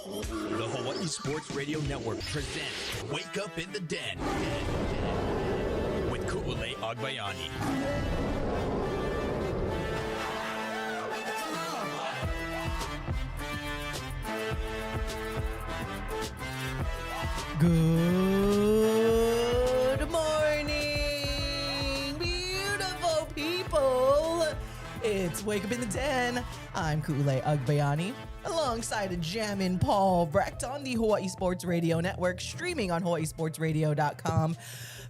The Hawaii Sports Radio Network presents Wake Up in the Den with Ku'ulei Agbayani. Good morning, beautiful people. It's Wake Up in the Den. I'm Ku'ulei Agbayani, alongside a jammin' Paul Brecht on the Hawaii Sports Radio Network, streaming on hawaiisportsradio.com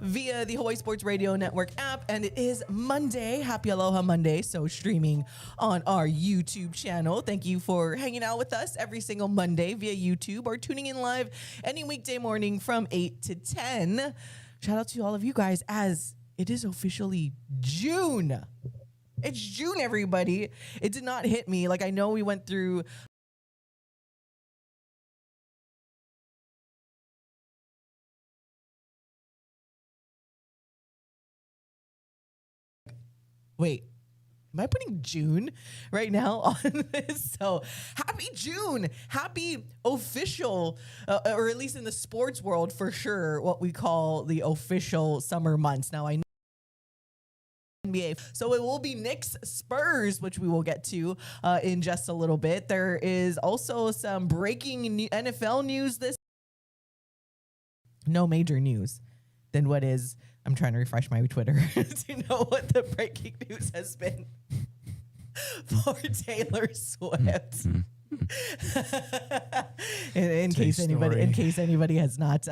via the Hawaii Sports Radio Network app. And it is Monday. Happy Aloha Monday. So streaming on our YouTube channel. Thank you for hanging out with us every single Monday via YouTube or tuning in live any weekday morning from 8 to 10. Shout out to all of you guys as it is officially June. It's June, everybody. It did not hit me. Like, I know we went through wait, am I putting June right now on this? So happy June, happy official, or at least in the sports world for sure, what we call the official summer months. Now I know NBA. So it will be Knicks Spurs, which we will get to in just a little bit. There is also some breaking NFL news no major news than what is. I'm trying to refresh my Twitter to know what the breaking news has been for Taylor Swift. in case anybody has not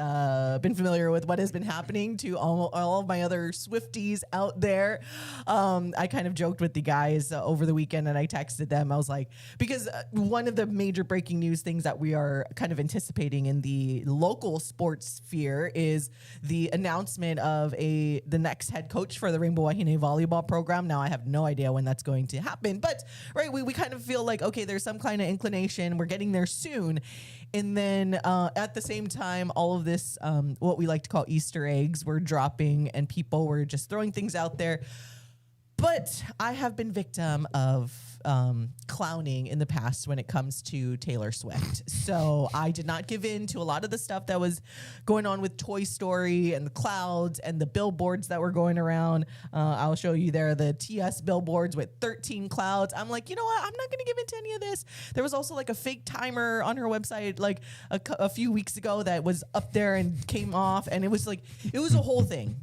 been familiar with what has been happening to all of my other Swifties out there, I kind of joked with the guys over the weekend, and I texted them. I was like, because one of the major breaking news things that we are kind of anticipating in the local sports sphere is the announcement of the next head coach for the Rainbow Wahine volleyball program. Now I have no idea when that's going to happen, but right, we kind of feel like, okay, there's some kind of inclination. We're getting there soon. And then at the same time, all of this, what we like to call Easter eggs, were dropping and people were just throwing things out there. But I have been victim of clowning in the past when it comes to Taylor Swift. So I did not give in to a lot of the stuff that was going on with Toy Story and the clouds and the billboards that were going around. I'll show you there the TS billboards with 13 clouds. I'm like, you know what? I'm not going to give in to any of this. There was also like a fake timer on her website like a few weeks ago that was up there and came off. And it was a whole thing.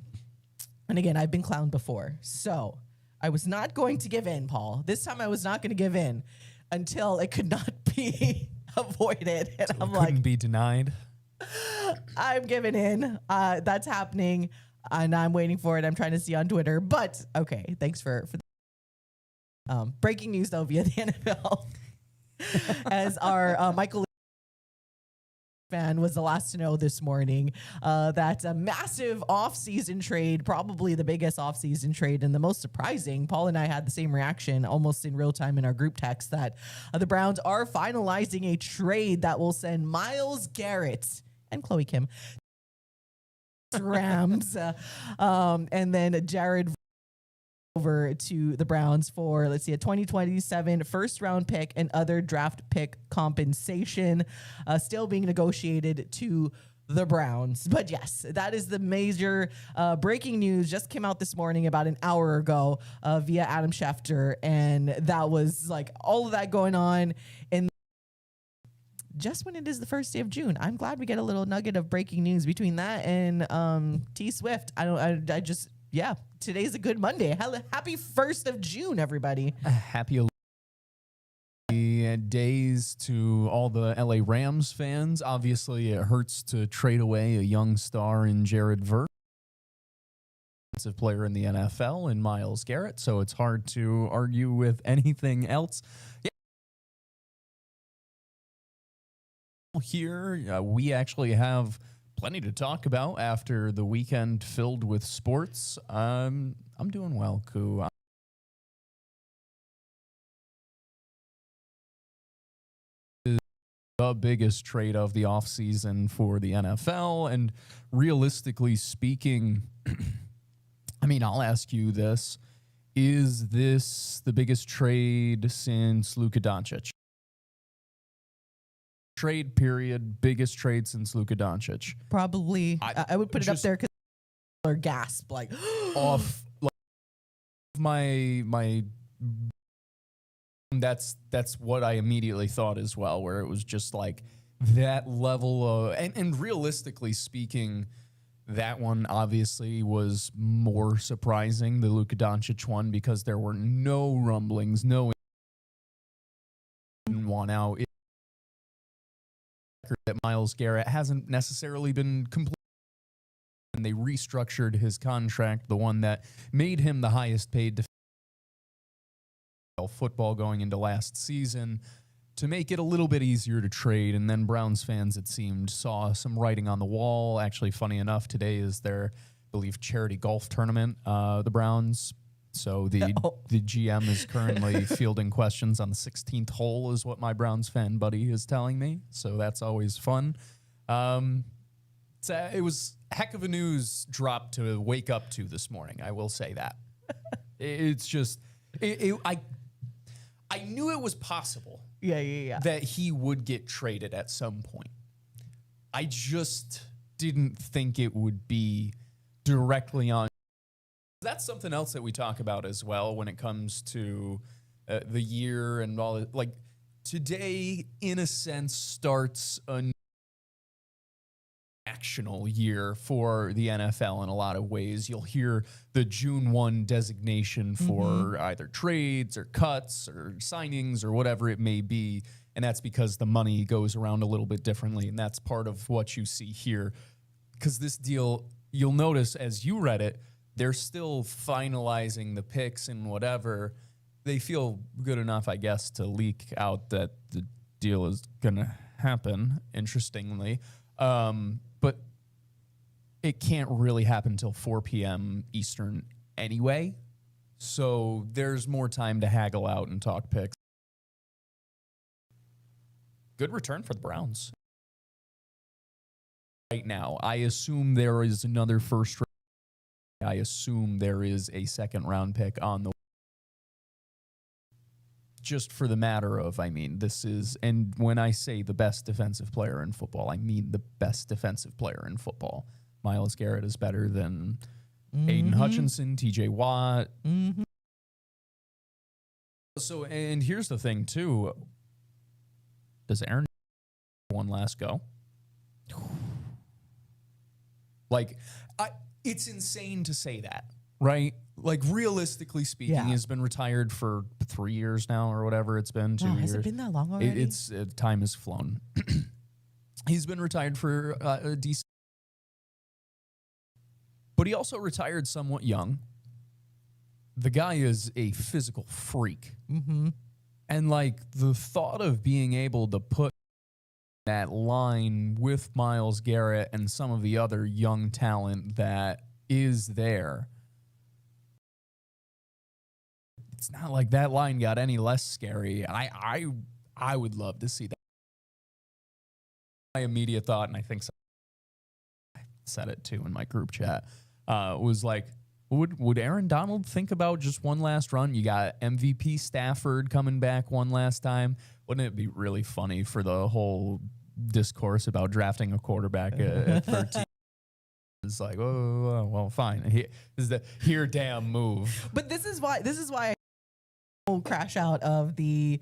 And again, I've been clowned before. So I was not going to give in, Paul. This time I was not going to give in until it could not be avoided. And so I'm like, couldn't be denied. I'm giving in. That's happening. And I'm waiting for it. I'm trying to see on Twitter. But okay, thanks for breaking news though via the NFL. As our Michael fan was the last to know this morning that a massive off-season trade, probably the biggest off-season trade and the most surprising. Paul and I had the same reaction almost in real time in our group text that the Browns are finalizing a trade that will send Myles Garrett and Chloe Kim Rams and then Jared over to the Browns for, let's see, a 2027 first round pick and other draft pick compensation still being negotiated to the Browns. But yes, that is the major breaking news. Just came out this morning about an hour ago via Adam Schefter. And that was like all of that going on in just when it is the first day of June. I'm glad we get a little nugget of breaking news between that and T Swift. Yeah, today's a good Monday. Happy 1st of June, everybody. Happy days to all the LA Rams fans. Obviously, it hurts to trade away a young star in Jared Verse, defensive player in the NFL, and Myles Garrett, so it's hard to argue with anything else. Yeah. Here, we actually have plenty to talk about after the weekend filled with sports. I'm doing well, Ku. The biggest trade of the offseason for the NFL, and realistically speaking, I mean, I'll ask you this. Is this the biggest trade since Luka Doncic? trade, period. Biggest trade since Luka Doncic. Probably. I would put it up there because or gasp like off like, my that's what I immediately thought as well, where it was just like that level of and realistically speaking, that one obviously was more surprising, the Luka Doncic one, because there were no rumblings, no one out. That Myles Garrett hasn't necessarily been complete. And they restructured his contract, the one that made him the highest paid defensive football going into last season, to make it a little bit easier to trade. And then Browns fans, it seemed, saw some writing on the wall. Actually, funny enough, today is their, I believe, charity golf tournament, the Browns. So the GM is currently fielding questions on the 16th hole, is what my Browns fan buddy is telling me. So that's always fun. It was a heck of a news drop to wake up to this morning. I will say that. It's just, I knew it was possible. Yeah. That he would get traded at some point. I just didn't think it would be directly on. That's something else that we talk about as well when it comes to the year and all. Like today, in a sense, starts a actional year for the NFL in a lot of ways. You'll hear the June 1 designation for either trades or cuts or signings or whatever it may be. And that's because the money goes around a little bit differently. And that's part of what you see here. Because this deal, you'll notice as you read it, they're still finalizing the picks and whatever. They feel good enough, I guess, to leak out that the deal is going to happen, interestingly. But it can't really happen until 4 p.m. Eastern anyway. So there's more time to haggle out and talk picks. Good return for the Browns. Right now, I assume there is another first round. I assume there is a second round pick on the just for the matter of, I mean, this is, and when I say the best defensive player in football, I mean the best defensive player in football. Myles Garrett is better than Aiden Hutchinson, TJ Watt. So, and here's the thing too. Does Aaron one last go? Like, it's insane to say that, right? Like, realistically speaking, he's been retired for 3 years now or whatever it's been, 2 years. Has it been that long already? Time has flown. He's been retired for a decent, but he also retired somewhat young. The guy is a physical freak. And like the thought of being able to put that line with Myles Garrett and some of the other young talent that is there, it's not like that line got any less scary. I would love to see that. My immediate thought, and I think I said it too in my group chat, was like, would Aaron Donald think about just one last run? You got MVP Stafford coming back one last time. Wouldn't it be really funny for the whole discourse about drafting a quarterback at 13? It's like, oh, well, fine. This is the damn move. But this is why I crash out of the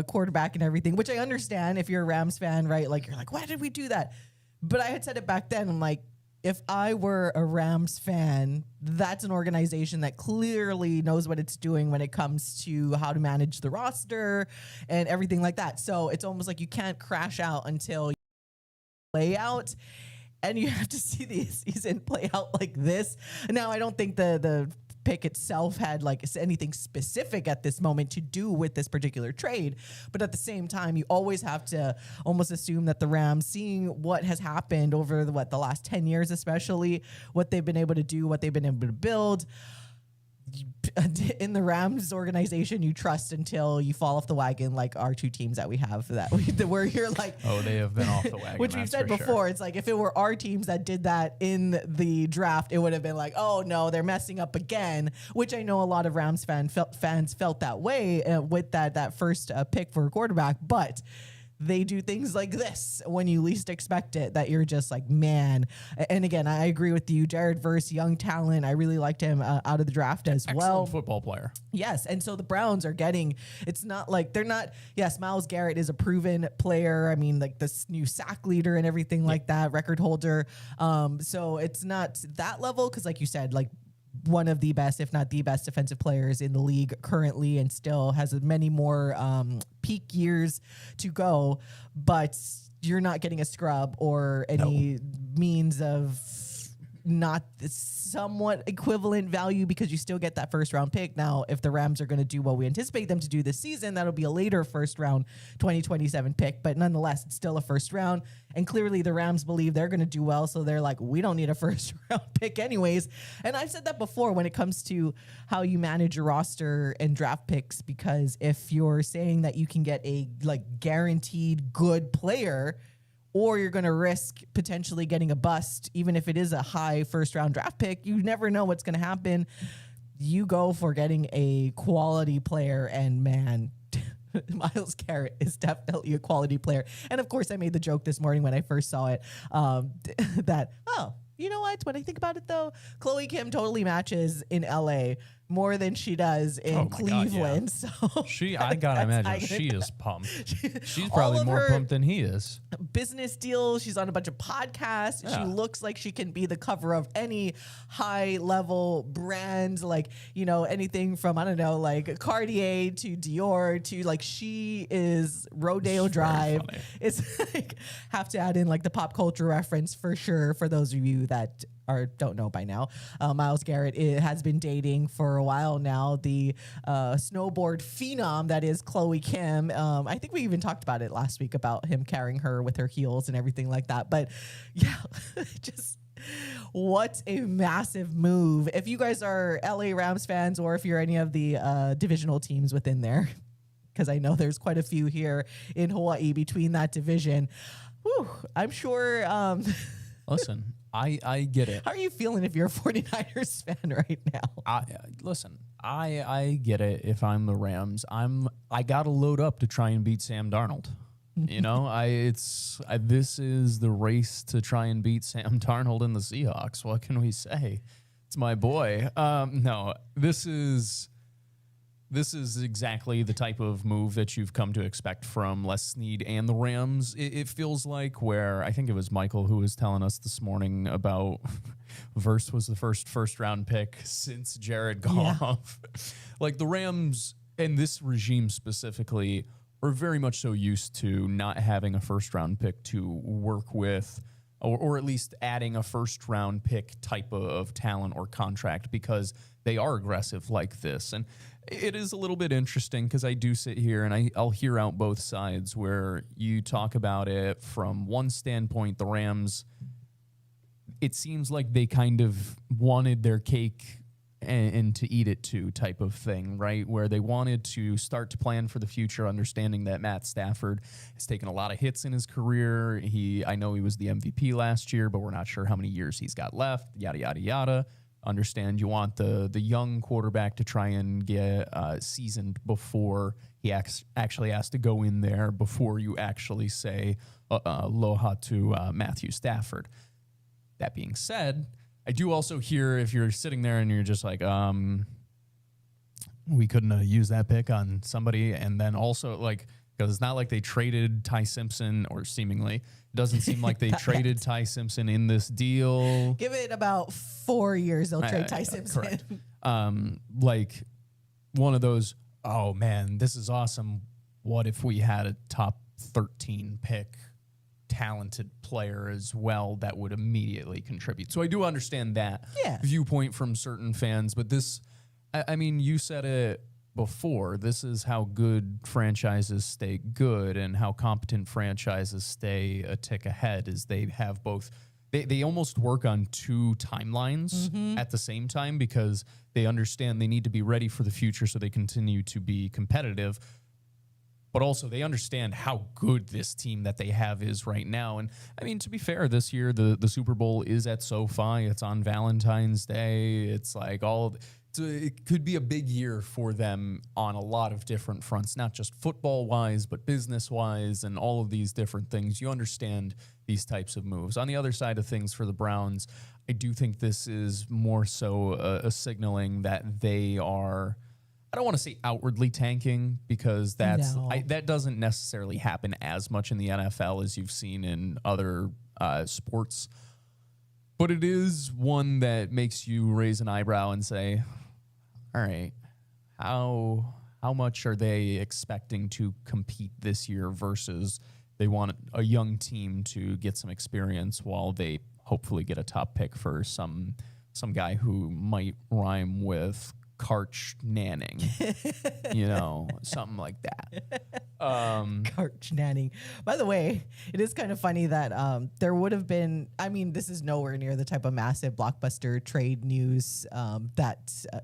quarterback and everything, which I understand if you're a Rams fan, right? Like, you're like, why did we do that? But I had said it back then. I'm like, if I were a Rams fan, that's an organization that clearly knows what it's doing when it comes to how to manage the roster and everything like that. So it's almost like you can't crash out until you play out, and you have to see the season play out like this. Now, I don't think the pick itself had like anything specific at this moment to do with this particular trade, but at the same time, you always have to almost assume that the Rams, seeing what has happened over the last 10 years, especially what they've been able to do, what they've been able to build in the Rams organization, you trust until you fall off the wagon, like our two teams that we have where you're like, oh, they have been off the wagon, which we've said before. Sure. It's like, if it were our teams that did that in the draft, it would have been like, oh no, they're messing up again, which I know a lot of Rams fans felt that way with that first pick for a quarterback. But they do things like this when you least expect it, that you're just like, man. And again, I agree with you. Jared Verse, young talent. I really liked him out of the draft as well. Excellent football player. Yes. And so the Browns are getting, it's not like they're not, yes, Myles Garrett is a proven player. I mean, like this new sack leader and everything like that, record holder. So it's not that level because like you said, like one of the best, if not the best defensive players in the league currently, and still has many more peak years to go, but you're not getting a scrub or any means of not the somewhat equivalent value because you still get that first round pick. Now, if the Rams are going to do what we anticipate them to do this season, that'll be a later first round 2027 pick, but nonetheless, it's still a first round. And clearly the Rams believe they're going to do well. So they're like, we don't need a first round pick anyways. And I've said that before when it comes to how you manage your roster and draft picks, because if you're saying that you can get a like guaranteed good player, or you're going to risk potentially getting a bust, even if it is a high first round draft pick, you never know what's going to happen. You go for getting a quality player, and man, Myles Garrett is definitely a quality player. And of course, I made the joke this morning when I first saw it that, oh, you know what? When I think about it, though, Chloe Kim totally matches in LA more than she does in Cleveland. God, yeah. So I gotta imagine she is pumped. She's probably more pumped than he is. Business deals. She's on a bunch of podcasts. Yeah. She looks like she can be the cover of any high level brand, like, you know, anything from, I don't know, like Cartier to Dior to like, she is Rodeo Drive. It's like, have to add in like the pop culture reference for sure for those of you that don't know by now. Myles Garrett has been dating for a while now the snowboard phenom that is Chloe Kim. I think we even talked about it last week about him carrying her with her heels and everything like that. But yeah, just what a massive move. If you guys are LA Rams fans, or if you're any of the divisional teams within there, because I know there's quite a few here in Hawaii between that division. Whew, I'm sure. Listen, I get it. How are you feeling if you're a 49ers fan right now? Listen, I get it. If I'm the Rams, I got to load up to try and beat Sam Darnold. You know, this is the race to try and beat Sam Darnold and the Seahawks. What can we say? It's my boy. No, this is exactly the type of move that you've come to expect from Les Snead and the Rams. It feels like, where I think it was Michael who was telling us this morning about Verse was the first round pick since Jared Goff. Yeah. Like the Rams and this regime specifically are very much so used to not having a first round pick to work with, or at least adding a first round pick type of talent or contract, because they are aggressive like this. And it is a little bit interesting because I do sit here and I'll hear out both sides, where you talk about it from one standpoint. The Rams, it seems like they kind of wanted their cake and to eat it too type of thing, right? Where they wanted to start to plan for the future, understanding that Matt Stafford has taken a lot of hits in his career. I know he was the MVP last year, but we're not sure how many years he's got left, yada, yada, yada. Understand you want the young quarterback to try and get seasoned before he actually has to go in there, before you actually say aloha to Matthew Stafford. That being said, I do also hear, if you're sitting there and you're just like, we couldn't use that pick on somebody, and then also like, because it's not like they traded Ty Simpson, or seemingly it doesn't seem like they traded Ty Simpson in this deal. Give it about 4 years, they'll trade Ty Simpson. Correct. Like one of those, oh man, this is awesome. What if we had a top 13 pick, talented player as well that would immediately contribute? So I do understand that viewpoint from certain fans, but this, I mean, you said it before, this is how good franchises stay good and how competent franchises stay a tick ahead, is they have both. They almost work on two timelines at the same time, because they understand they need to be ready for the future so they continue to be competitive. But also they understand how good this team that they have is right now. And I mean, to be fair, this year, the Super Bowl is at SoFi. It's on Valentine's Day. It's like So it could be a big year for them on a lot of different fronts, not just football-wise, but business-wise and all of these different things. You understand these types of moves. On the other side of things for the Browns, I do think this is more so a signaling that they are, I don't want to say outwardly tanking, because that doesn't necessarily happen as much in the NFL as you've seen in other sports. But it is one that makes you raise an eyebrow and say, all right, how much are they expecting to compete this year versus they want a young team to get some experience while they hopefully get a top pick for some guy who might rhyme with Karch Nanning, something like that. Karch Nanning. By the way, it is kind of funny that there would have been, this is nowhere near the type of massive blockbuster trade news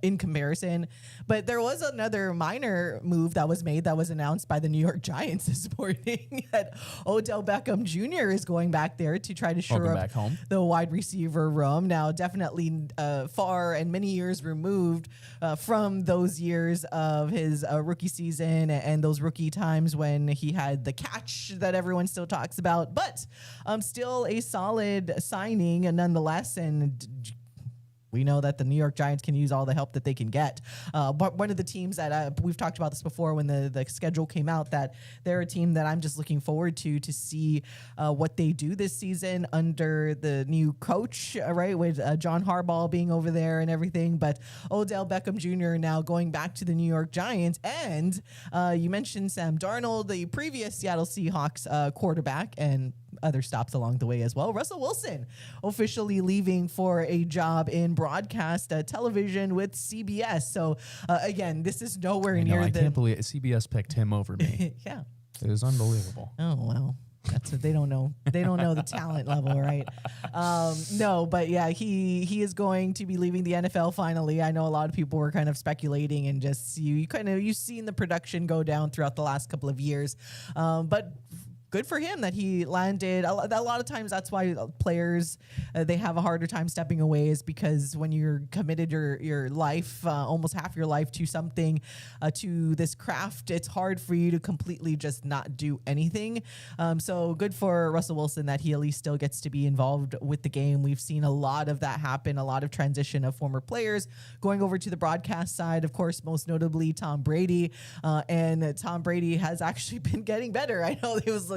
in comparison, but there was another minor move that was made that was announced by the New York Giants this morning that Odell Beckham Jr. is going back there to try to shore up the wide receiver room. Now, definitely far and many years removed from those years of his rookie season and those rookie times when he had the catch that everyone still talks about, but still a solid signing nonetheless. And we know that the New York Giants can use all the help that they can get. But one of the teams that we've talked about this before when the schedule came out, that they're a team that I'm just looking forward to see what they do this season under the new coach, right, with John Harbaugh being over there and everything. But Odell Beckham Jr. now going back to the New York Giants. And you mentioned Sam Darnold, the previous Seattle Seahawks quarterback, and other stops along the way as well. Russell Wilson officially leaving for a job in broadcast television with CBS. So again, this is nowhere near. I can't believe CBS picked him over me. Yeah, it was unbelievable. Oh well. That's what they don't know. They don't know the talent level, right? No, but yeah, he is going to be leaving the NFL finally. I know a lot of people were kind of speculating, and just you've seen the production go down throughout the last couple of years, but good for him that he landed. A lot of times that's why players, they have a harder time stepping away, is because when you're committed your life, almost half your life to something, to this craft, it's hard for you to completely just not do anything. So good for Russell Wilson that he at least still gets to be involved with the game. We've seen a lot of that happen, a lot of transition of former players going over to the broadcast side, of course, most notably Tom Brady. And Tom Brady has actually been getting better. I know it was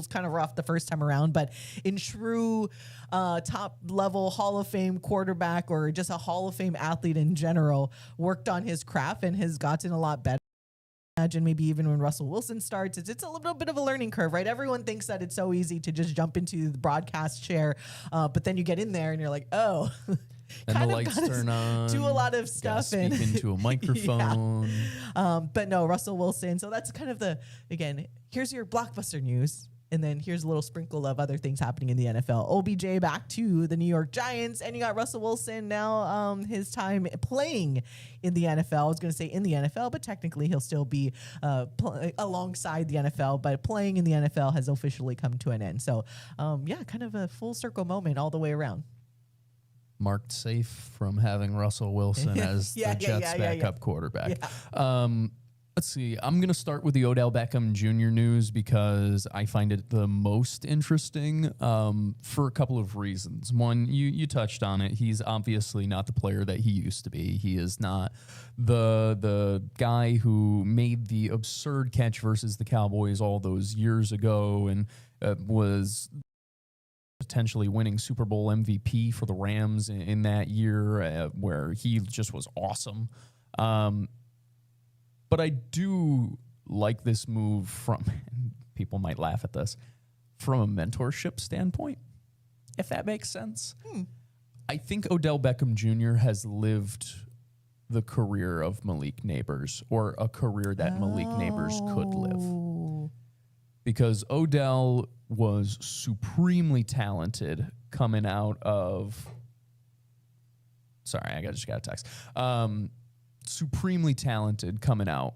kind of rough the first time around, but in true top level Hall of Fame quarterback, or just a Hall of Fame athlete in general, worked on his craft and has gotten a lot better. Imagine maybe even when Russell Wilson starts, it's a little bit of a learning curve, right? Everyone thinks that it's so easy to just jump into the broadcast chair, but then you get in there and you're like, oh. And the lights turn on. Do a lot of stuff and speak into a microphone. Yeah. But no, Russell Wilson. So that's kind of again, here's your blockbuster news. And then here's a little sprinkle of other things happening in the NFL. OBJ back to the New York Giants, and you got Russell Wilson now, his time playing in the NFL. I was going to say in the NFL, but technically he'll still be alongside the NFL, but playing in the NFL has officially come to an end. So, kind of a full circle moment all the way around. Marked safe from having Russell Wilson as the Jets backup quarterback. Yeah. Let's see. I'm going to start with the Odell Beckham Jr. news because I find it the most interesting for a couple of reasons. One, you touched on it. He's obviously not the player that he used to be. He is not the guy who made the absurd catch versus the Cowboys all those years ago and was potentially winning Super Bowl MVP for the Rams in that year where he just was awesome. But I do like this move from, people might laugh at this, from a mentorship standpoint, if that makes sense. I think Odell Beckham Jr. has lived the career of Malik Neighbors, or a career that Malik Neighbors could live. Because Odell was supremely talented coming out of... Sorry, I just got a text. Supremely talented coming out.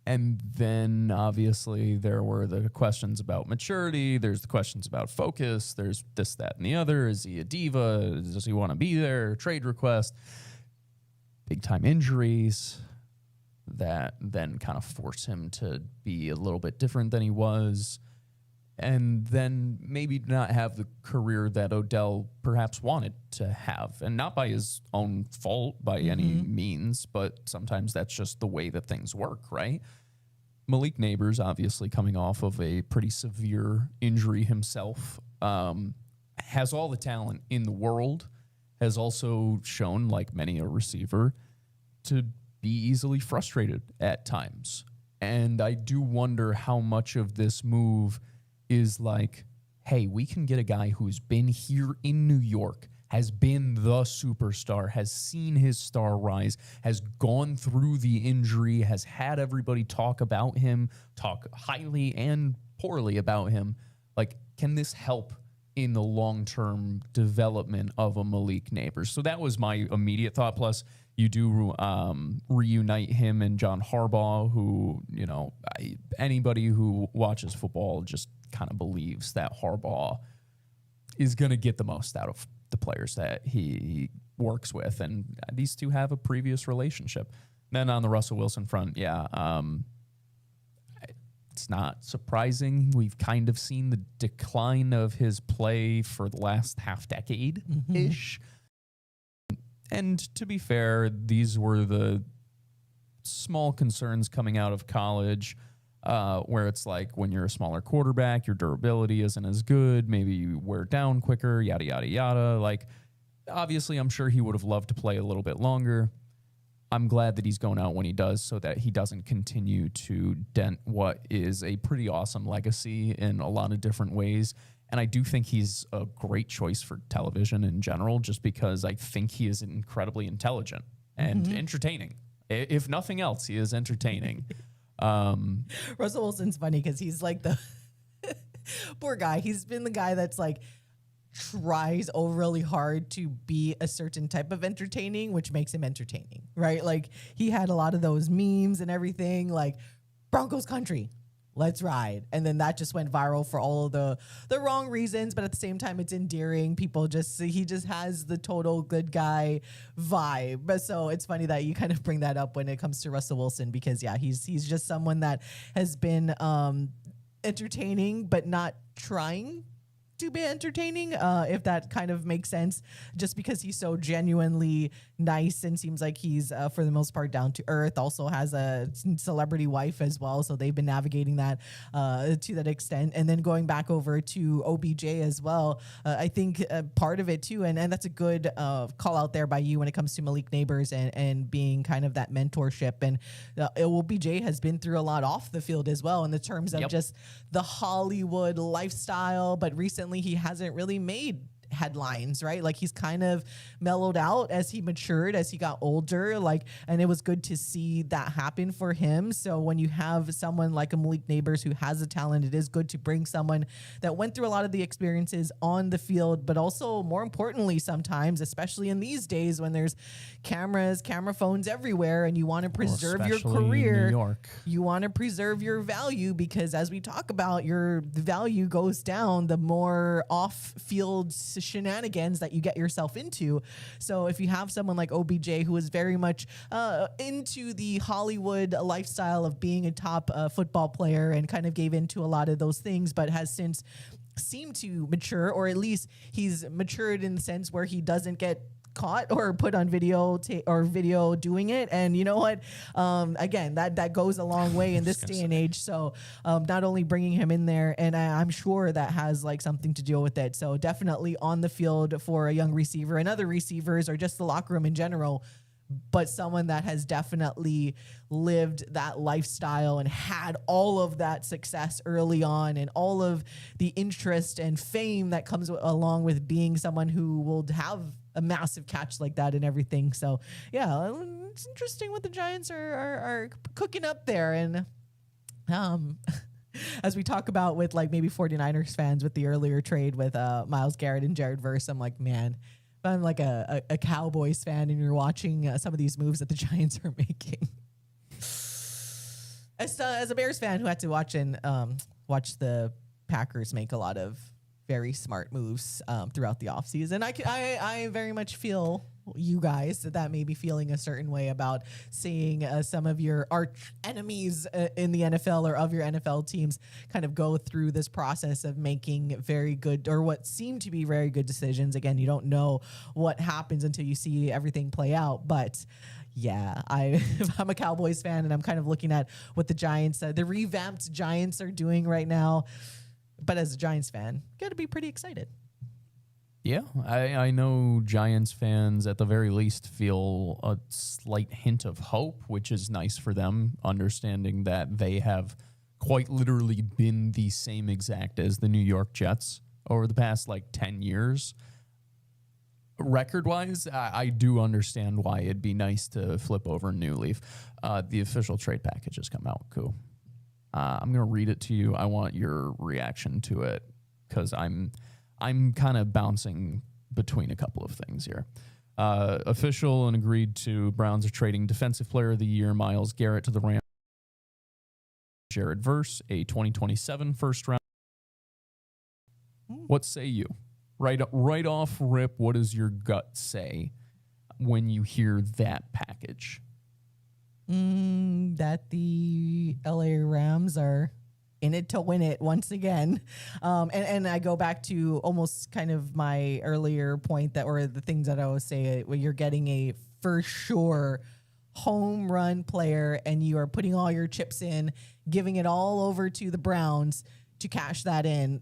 And then, obviously, there were the questions about maturity. There's the questions about focus. There's this, that, and the other. Is he a diva? Does he want to be there? Trade request. big-time injuries that then kind of force him to be a little bit different than he was, and then maybe not have the career that Odell perhaps wanted to have. And not by his own fault by any means, but sometimes that's just the way that things work, right? Malik Neighbors, obviously coming off of a pretty severe injury himself, has all the talent in the world, has also shown, like many a receiver, to be easily frustrated at times. And I do wonder how much of this move is like, hey, we can get a guy who's been here in New York, has been the superstar, has seen his star rise, has gone through the injury, has had everybody talk about him, talk highly and poorly about him. Like, can this help in the long-term development of a Malik Neighbors? So that was my immediate thought. Plus, you do reunite him and John Harbaugh, who, you know, anybody who watches football just kind of believes that Harbaugh is going to get the most out of the players that he works with. And these two have a previous relationship. Then on the Russell Wilson front, it's not surprising. We've kind of seen the decline of his play for the last half decade-ish. And to be fair, these were the small concerns coming out of college, where it's like when you're a smaller quarterback, your durability isn't as good. Maybe you wear down quicker, yada, yada, yada. Like, obviously, I'm sure he would have loved to play a little bit longer. I'm glad that he's going out when he does so that he doesn't continue to dent what is a pretty awesome legacy in a lot of different ways. And I do think he's a great choice for television in general, just because I think he is incredibly intelligent and entertaining. If nothing else, he is entertaining. Russell Wilson's funny because he's like the poor guy. He's been the guy that's like tries overly hard to be a certain type of entertaining, which makes him entertaining, right? Like, he had a lot of those memes and everything, like Broncos country, let's ride. And then that just went viral for all of the wrong reasons, but at the same time, it's endearing. People he just has the total good guy vibe. But so it's funny that you kind of bring that up when it comes to Russell Wilson, because he's just someone that has been entertaining, but not trying to be entertaining, if that kind of makes sense, just because he's so genuinely nice and seems like he's, for the most part, down to earth. Also has a celebrity wife as well, so they've been navigating that to that extent. And then going back over to OBJ as well, I think part of it too, and that's a good call out there by you when it comes to Malik Neighbors and being kind of that mentorship. And OBJ has been through a lot off the field as well in the terms of just the Hollywood lifestyle, but recently he hasn't really made headlines, right? Like, he's kind of mellowed out as he matured, as he got older, like, and it was good to see that happen for him. So when you have someone like a Malik Neighbors who has the talent, it is good to bring someone that went through a lot of the experiences on the field, but also more importantly, sometimes, especially in these days when there's camera phones everywhere, and you want to preserve your career, New York. You want to preserve your value, because as we talk about, the value goes down the more off-field shenanigans that you get yourself into. So if you have someone like OBJ, who is very much into the Hollywood lifestyle of being a top football player and kind of gave into a lot of those things, but has since seemed to mature, or at least he's matured in the sense where he doesn't get caught or put on video doing it. And you know what? Again, that goes a long way in this day and age. So not only bringing him in there, and I'm sure that has like something to do with it. So definitely on the field for a young receiver and other receivers, or just the locker room in general, but someone that has definitely lived that lifestyle and had all of that success early on, and all of the interest and fame that comes along with being someone who will have a massive catch like that and everything. So yeah, it's interesting what the Giants are cooking up there. And as we talk about with like maybe 49ers fans with the earlier trade with Myles Garrett and Jared Verse, I'm like, man, if I'm like a Cowboys fan and you're watching some of these moves that the Giants are making. As a Bears fan who had to watch the Packers make a lot of very smart moves throughout the offseason, I very much feel you guys that may be feeling a certain way about seeing some of your arch enemies in the NFL or of your NFL teams kind of go through this process of making very good or what seem to be very good decisions. Again, you don't know what happens until you see everything play out, but yeah, I'm a Cowboys fan, and I'm kind of looking at what the Giants, the revamped Giants are doing right now. But as a Giants fan, got to be pretty excited. Yeah, I know Giants fans at the very least feel a slight hint of hope, which is nice for them, understanding that they have quite literally been the same exact as the New York Jets over the past 10 years. Record-wise, I do understand why it'd be nice to flip over a new leaf. The official trade package has come out. Cool. I'm going to read it to you. I want your reaction to it because I'm kind of bouncing between a couple of things here. Official and agreed to Browns are trading Defensive Player of the Year Myles Garrett to the Rams. Jared Verse, a 2027 first round. What say you? Right off rip, what does your gut say when you hear that package? That the LA Rams are in it to win it once again. And I go back to almost kind of my earlier point or the things that I always say, where you're getting a for sure home run player and you are putting all your chips in, giving it all over to the Browns to cash that in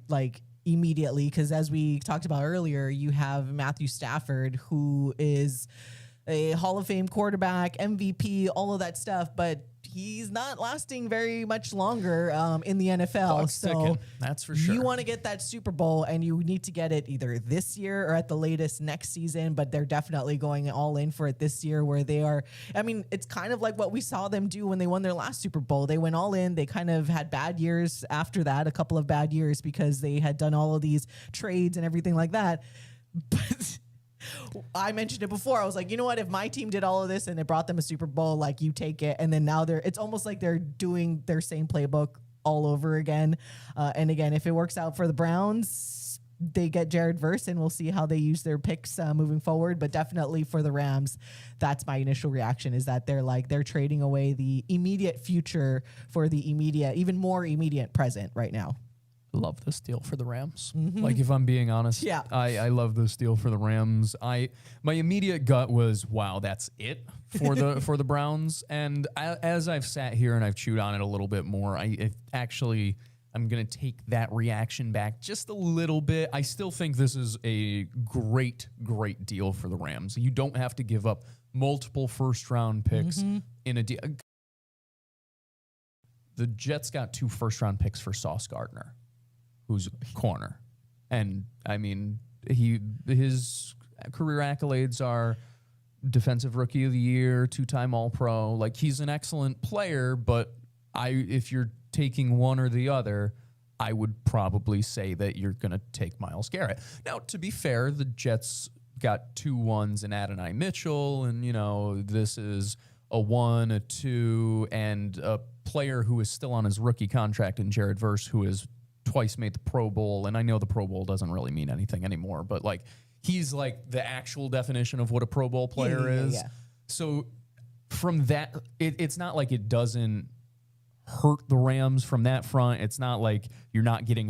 immediately. Because as we talked about earlier, you have Matthew Stafford, who is a Hall of Fame quarterback, MVP, all of that stuff, but he's not lasting very much longer in the NFL. Clock's ticking, that's for sure. You want to get that Super Bowl, and you need to get it either this year or at the latest next season, but they're definitely going all in for it this year where they are. I mean, it's kind of like what we saw them do when they won their last Super Bowl. They went all in. They kind of had bad years after that, a couple of bad years because they had done all of these trades and everything like that. But I mentioned it before. I was like, you know what? If my team did all of this and it brought them a Super Bowl, you take it. And then now it's almost like they're doing their same playbook all over again. And again, if it works out for the Browns, they get Jared Verse, and we'll see how they use their picks moving forward. But definitely for the Rams, that's my initial reaction, is that they're trading away the immediate future for the even more immediate present right now. Love this deal for the Rams. If I'm being honest, yeah, I love this deal for the Rams. My immediate gut was, wow, that's it for the Browns. And as I've sat here and I've chewed on it a little bit more, I'm going to take that reaction back just a little bit. I still think this is a great deal for the Rams. You don't have to give up multiple first-round picks in a deal. The Jets got 2 first-round picks for Sauce Gardner, who's a corner. And, I mean, his career accolades are Defensive Rookie of the Year, 2-time All-Pro. He's an excellent player, but if you're taking one or the other, I would probably say that you're going to take Myles Garrett. Now, to be fair, the Jets got 2 1s in Adonai Mitchell, and, this is a 1, a 2, and a player who is still on his rookie contract in Jared Verse, who is twice made the Pro Bowl, and I know the Pro Bowl doesn't really mean anything anymore, but he's the actual definition of what a Pro Bowl player is. Yeah. So from that, it's not like it doesn't hurt the Rams from that front. It's not like you're not getting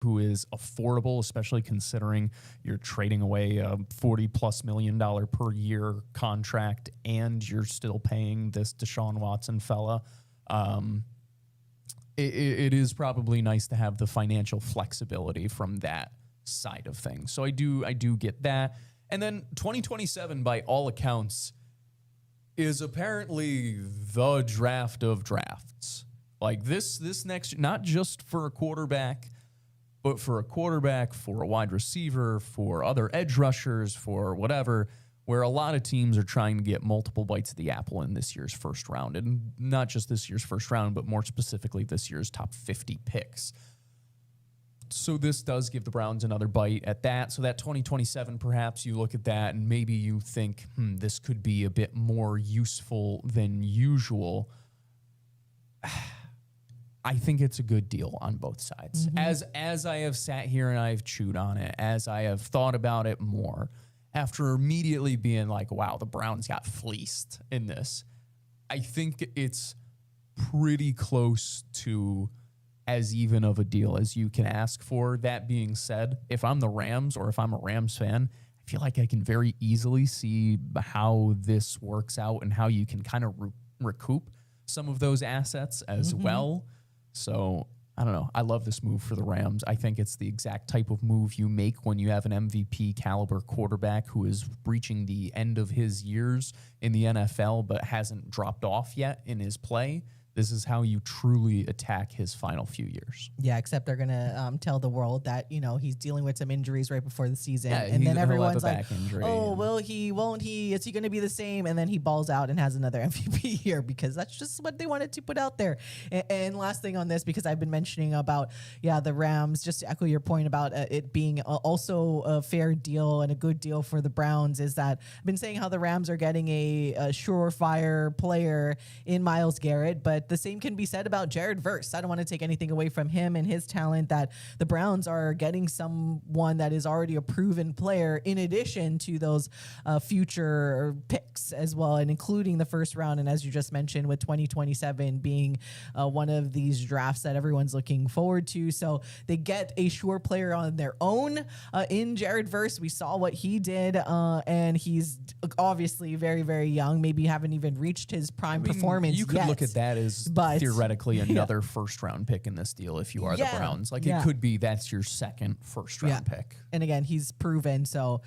who is affordable, especially considering you're trading away a $40+ million per year contract and you're still paying this Deshaun Watson fella. It is probably nice to have the financial flexibility from that side of things. So I do get that. And then 2027, by all accounts, is apparently the draft of drafts. This next, not just for a quarterback, but for a quarterback, for a wide receiver, for other edge rushers, for whatever, where a lot of teams are trying to get multiple bites of the apple in this year's first round. And not just this year's first round, but more specifically this year's top 50 picks. So this does give the Browns another bite at that. So that 2027, perhaps you look at that and maybe you think, this could be a bit more useful than usual. I think it's a good deal on both sides. As I have sat here and I've chewed on it, as I have thought about it more, after immediately being like, wow, the Browns got fleeced in this, I think it's pretty close to as even of a deal as you can ask for. That being said, if I'm the Rams or if I'm a Rams fan, I feel like I can very easily see how this works out and how you can kind of recoup some of those assets as well. So I don't know. I love this move for the Rams. I think it's the exact type of move you make when you have an MVP caliber quarterback who is reaching the end of his years in the NFL but hasn't dropped off yet in his play. This is how you truly attack his final few years. Yeah, except they're going to tell the world that, he's dealing with some injuries right before the season. Yeah, and then everyone's like, injury, will he, won't he? Is he going to be the same? And then he balls out and has another MVP year because that's just what they wanted to put out there. And last thing on this, because I've been mentioning about, the Rams, just to echo your point about it being also a fair deal and a good deal for the Browns, is that I've been saying how the Rams are getting a surefire player in Myles Garrett, but the same can be said about Jared Verse. I don't want to take anything away from him and his talent, that the Browns are getting someone that is already a proven player in addition to those future picks as well, and including the first round. And as you just mentioned, with 2027 being one of these drafts that everyone's looking forward to. So they get a sure player on their own in Jared Verse. We saw what he did, and he's obviously very, very young, maybe haven't even reached his prime performance You could yet. look at that as theoretically another first-round pick in this deal if you are the Browns. Like, it could be that's your second first-round pick. And again, he's proven, so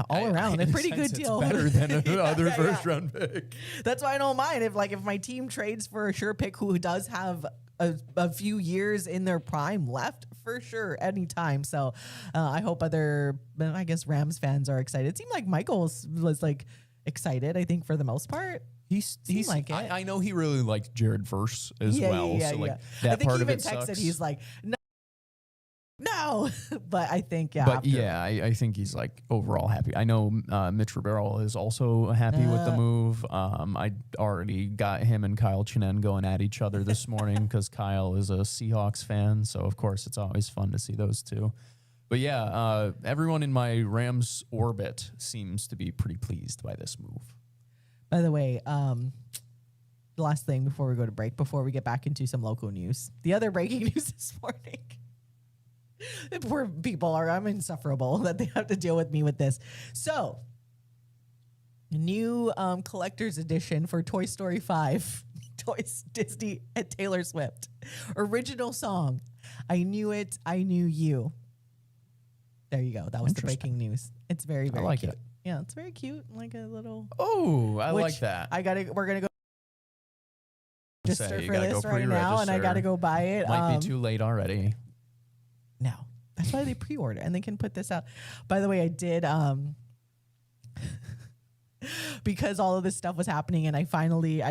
all around a pretty good deal. It's better than another first-round pick. That's why I don't mind if my team trades for a sure pick who does have a few years in their prime left, for sure, anytime. So I hope Rams fans are excited. It seemed like Michael was like excited, I think, for the most part. He's like it. I know he really liked Jared Verse as well. Yeah, so like I that think part he of even it texted, sucks. he's like, no. But I think I think he's like overall happy. I know Mitch Ribeiro is also happy with the move. I already got him and Kyle Chinen going at each other this morning because Kyle is a Seahawks fan. So of course it's always fun to see those two. But everyone in my Rams orbit seems to be pretty pleased by this move. By the way, the last thing before we go to break, before we get back into some local news, the other breaking news this morning. Poor people I'm insufferable that they have to deal with me with this. So, new collector's edition for Toy Story 5, Toys Disney and Taylor Swift. Original song, I Knew It, I Knew You. There you go. That was the breaking news. It's very, very cute. Yeah, it's very cute. Like a little. Oh, I like that. We're gonna go register for this right now, and I gotta go buy it. Might be too late already. No, that's why they pre-order and they can put this out. By the way, I did because all of this stuff was happening, and I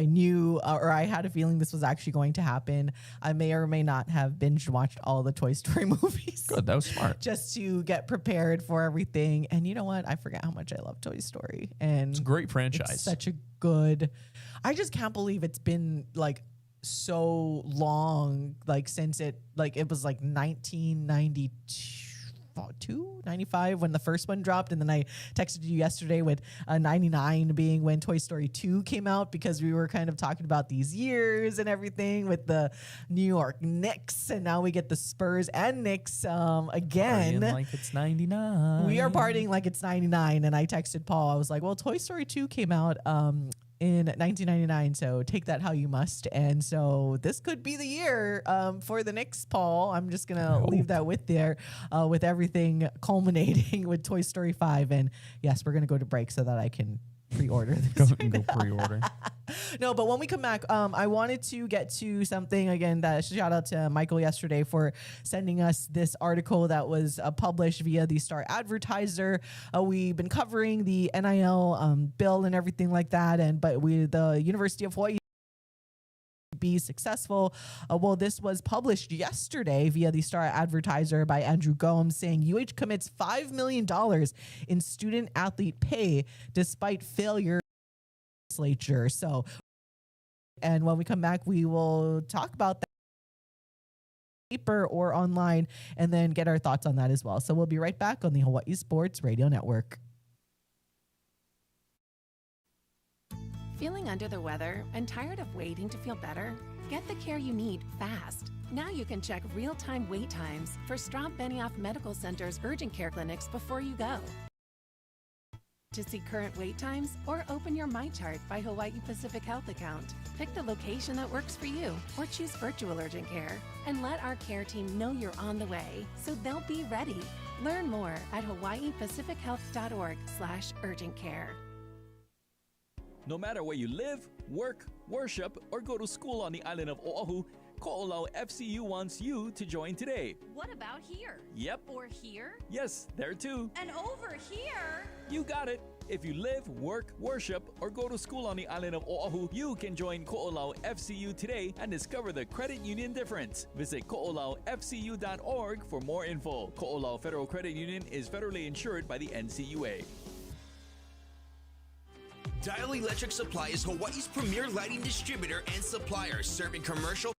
knew, or I had a feeling this was actually going to happen. I may or may not have binge watched all the Toy Story movies. Good, that was smart. Just to get prepared for everything. And you know what? I forgot how much I love Toy Story. And it's a great franchise. It's such a good. I just can't believe it's been like so long, like since it was like 1995 when the first one dropped, and then I texted you yesterday with 99 being when Toy Story 2 came out, because we were kind of talking about these years and everything with the New York Knicks, and now we get the Spurs and Knicks again. Partying like it's 99. We are partying like it's 99, and I texted Paul. I was like, well, Toy Story 2 came out in 1999, so take that how you must. And so this could be the year for the Knicks, Paul. I'm just gonna leave that with everything culminating with Toy Story 5. And yes, we're gonna go to break so that I can pre-order this. Go pre-order. No, but when we come back, I wanted to get to something again. That shout out to Michael yesterday for sending us this article that was published via the Star-Advertiser. We've been covering the NIL bill and everything like that, but the University of Hawai'i be successful. Well, this was published yesterday via the Star-Advertiser by Andrew Gomes, saying UH commits $5 million in student athlete pay despite failure legislature. So, and when we come back, we will talk about that paper or online, and then get our thoughts on that as well. So we'll be right back on the Hawaii Sports Radio Network. Feeling under the weather and tired of waiting to feel better? Get the care you need fast. Now you can check real-time wait times for Straub Benioff Medical Center's urgent care clinics before you go. To see current wait times or open your MyChart by Hawaii Pacific Health account, pick the location that works for you or choose virtual urgent care and let our care team know you're on the way so they'll be ready. Learn more at hawaiipacifichealth.org/urgent care. No matter where you live, work, worship, or go to school on the island of Oahu, Ko'olau FCU wants you to join today. What about here? Yep. Or here? Yes, there too. And over here? You got it. If you live, work, worship, or go to school on the island of Oahu, you can join Ko'olau FCU today and discover the credit union difference. Visit ko'olaufcu.org for more info. Ko'olau Federal Credit Union is federally insured by the NCUA. Dial Electric Supply is Hawaii's premier lighting distributor and supplier, serving commercial.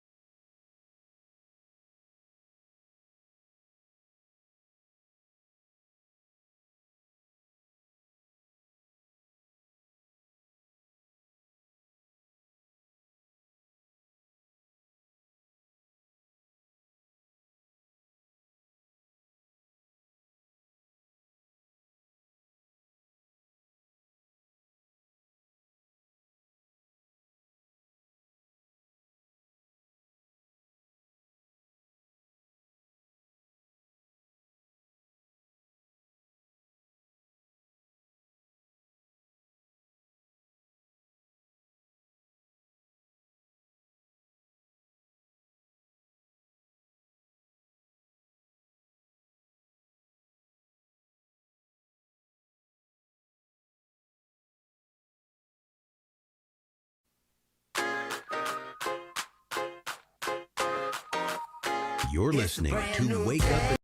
You're listening to Wake Up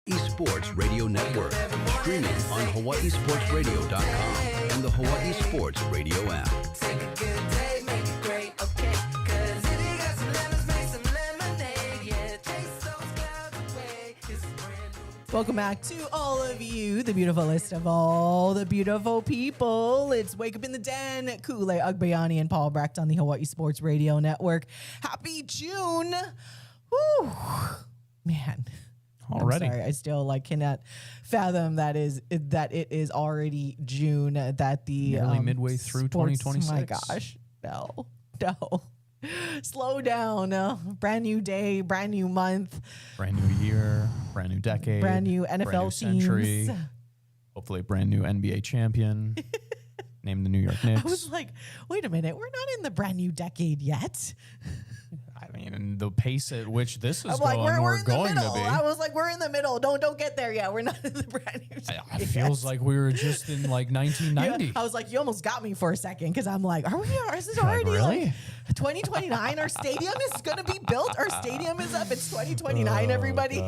Esports Radio Network, streaming on hawaiisportsradio.com and the Hawaii Sports Radio app. Take a good day, make it great, okay? 'Cause if you got some lemons, make some lemonade, yeah. Chase those clouds away. It's a brand new. Welcome back to all of you, the beautiful list of all the beautiful people. It's Wake Up in the Den, Kule Agbayani and Paul Brecht on the Hawaii Sports Radio Network. Happy June! Woo! Man. Already. I'm sorry, I still cannot fathom that it is already June. That the Nearly midway through sports, 2026. My gosh, no. Slow down. Brand new day, brand new month, Brand new year, brand new decade, brand new NFL brand new century, teams. hopefully a brand new NBA champion. Name the New York Knicks. I was like, wait a minute, we're not in the brand new decade yet. I mean, the pace at which this is I'm going, like, we're in the going middle. to be. I was like, we're in the middle. Don't get there yet. We're not in the brand new It decade feels yet. like we were just in like 1990. Yeah, I was like, you almost got me for a second because I'm like, is this Like, already really? 2029? Our stadium is going to be built. Our stadium is up. It's 2029, everybody.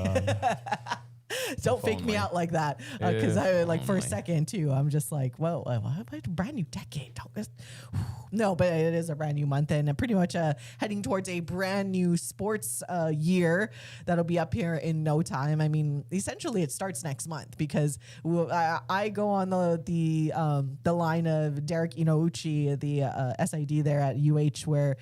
Don't fake me only. out like that because If for a only. second too, I'm just like, whoa, brand new decade. No, but it is a brand new month and pretty much heading towards a brand new sports year that'll be up here in no time. I mean, essentially it starts next month because I go on the line of Derek Inouchi, the SID there at UH where.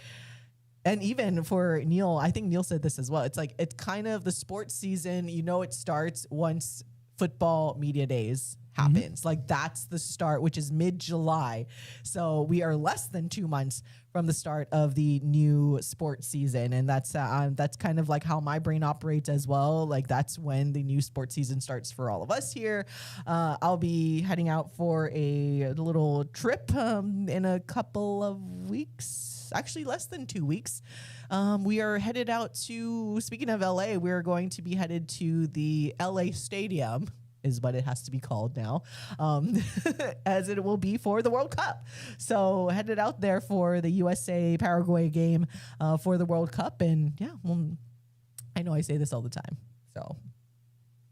And even for Neil, I think Neil said this as well. It's like, it's kind of the sports season, it starts once football media days happens. Like that's the start, which is mid-July. So we are less than 2 months from the start of the new sports season. And that's kind of like how my brain operates as well. Like that's when the new sports season starts for all of us here. I'll be heading out for a little trip in a couple of weeks. Actually less than 2 weeks. We are headed out to, speaking of LA, we're going to be headed to the LA Stadium, is what it has to be called now, as it will be for the World Cup. So headed out there for the USA Paraguay game for the World Cup. And yeah, well, I know I say this all the time. So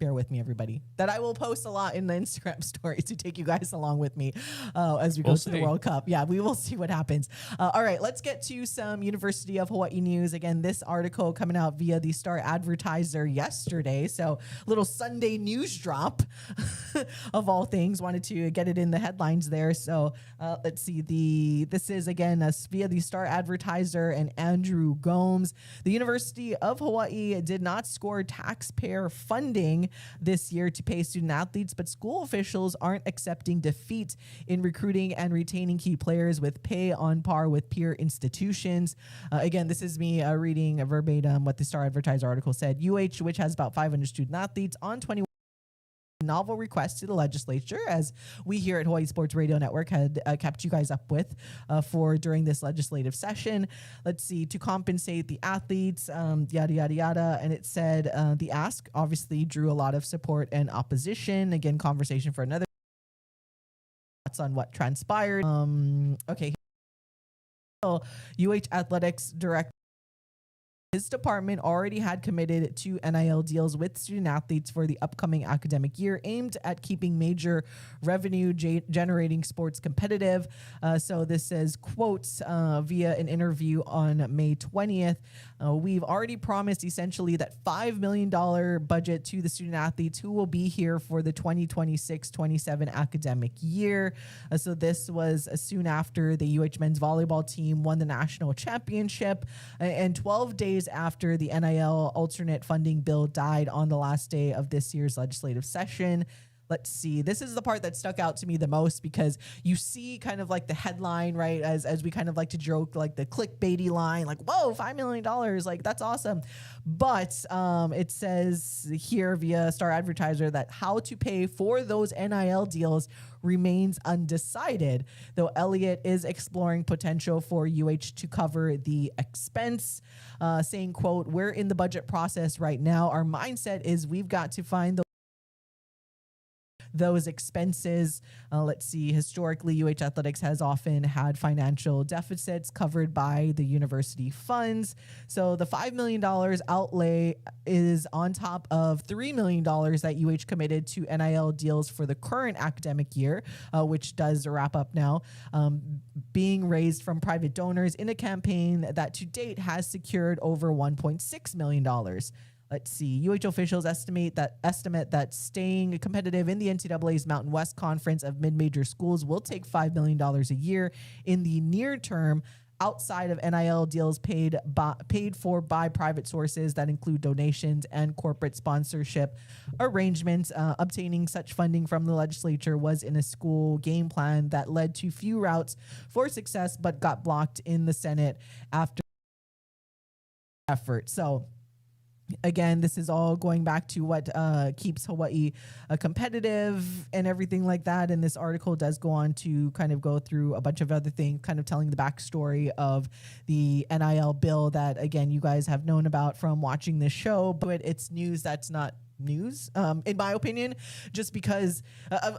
bear with me, everybody. That I will post a lot in the Instagram stories to take you guys along with me as we go to the World Cup. Yeah, we will see what happens. All right, let's get to some University of Hawai'i news. Again, this article coming out via the Star-Advertiser yesterday. So little Sunday news drop of all things. Wanted to get it in the headlines there. So let's see. This is again via the Star-Advertiser and Andrew Gomes. The University of Hawaii did not score taxpayer funding this year to pay student athletes, but school officials aren't accepting defeat in recruiting and retaining key players with pay on par with peer institutions. Again, this is me reading verbatim what the Star-Advertiser article said. UH, which has about 500 student athletes on 21 novel requests to the legislature, as we here at Hawaii Sports Radio Network had kept you guys up with for during this legislative session. Let's see, to compensate the athletes, yada, yada, yada. And it said the ask obviously drew a lot of support and opposition. Again, conversation for another thoughts on what transpired. Okay. UH Athletics Director, his department already had committed to NIL deals with student athletes for the upcoming academic year, aimed at keeping major revenue generating sports competitive. So this says, quotes via an interview on May 20th, we've already promised essentially that $5 million budget to the student athletes who will be here for the 2026-27 academic year. So this was soon after the UH men's volleyball team won the national championship, and 12 days after the NIL alternate funding bill died on the last day of this year's legislative session. Let's see. This is the part that stuck out to me the most, because you see kind of like the headline, right? As we kind of like to joke, like the clickbaity line, like, whoa, $5 million. Like, that's awesome. But it says here via Star-Advertiser that how to pay for those NIL deals remains undecided, though Elliott is exploring potential for UH to cover the expense, saying, quote, we're in the budget process right now. Our mindset is we've got to find those expenses. Let's see, historically, UH Athletics has often had financial deficits covered by the university funds. So the $5 million outlay is on top of $3 million that UH committed to NIL deals for the current academic year, which does wrap up now, being raised from private donors in a campaign that to date has secured over $1.6 million. Let's see. UH officials estimate that staying competitive in the NCAA's Mountain West Conference of mid-major schools will take $5 million a year in the near term, outside of NIL deals paid for by private sources that include donations and corporate sponsorship arrangements. Obtaining such funding from the legislature was in a school game plan that led to few routes for success, but got blocked in the Senate after effort. So again, this is all going back to what keeps Hawaii competitive and everything like that. And this article does go on to kind of go through a bunch of other things, kind of telling the backstory of the NIL bill that, again, you guys have known about from watching this show. But it's news that's not news, in my opinion, just because,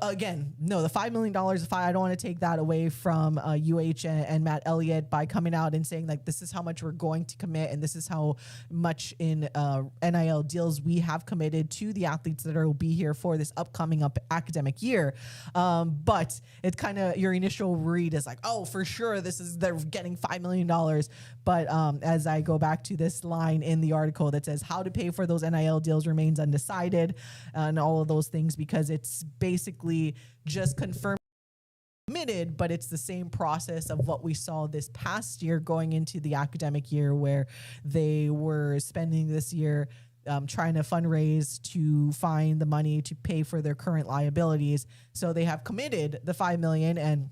again, no, the $5 million, I don't want to take that away from UH and Matt Elliott by coming out and saying, like, this is how much we're going to commit, and this is how much in NIL deals we have committed to the athletes that will be here for this upcoming academic year. But it's kind of, your initial read is like, oh, for sure, they're getting $5 million. But as I go back to this line in the article that says how to pay for those NIL deals remains undecided, and all of those things, because it's basically just confirmed committed, but it's the same process of what we saw this past year going into the academic year, where they were spending this year trying to fundraise to find the money to pay for their current liabilities. So they have committed the $5 million, and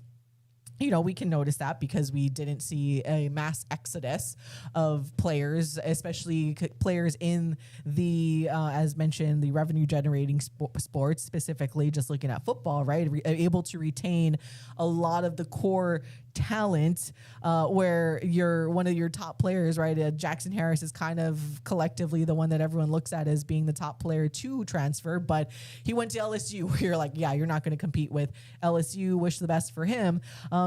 you know, we can notice that because we didn't see a mass exodus of players, especially players in the, as mentioned, the revenue generating sports, specifically just looking at football, right? Able to retain a lot of the core talent, where you're one of your top players, right? Jackson Harris is kind of collectively the one that everyone looks at as being the top player to transfer, but he went to LSU where you're like, yeah, you're not going to compete with LSU. Wish the best for him.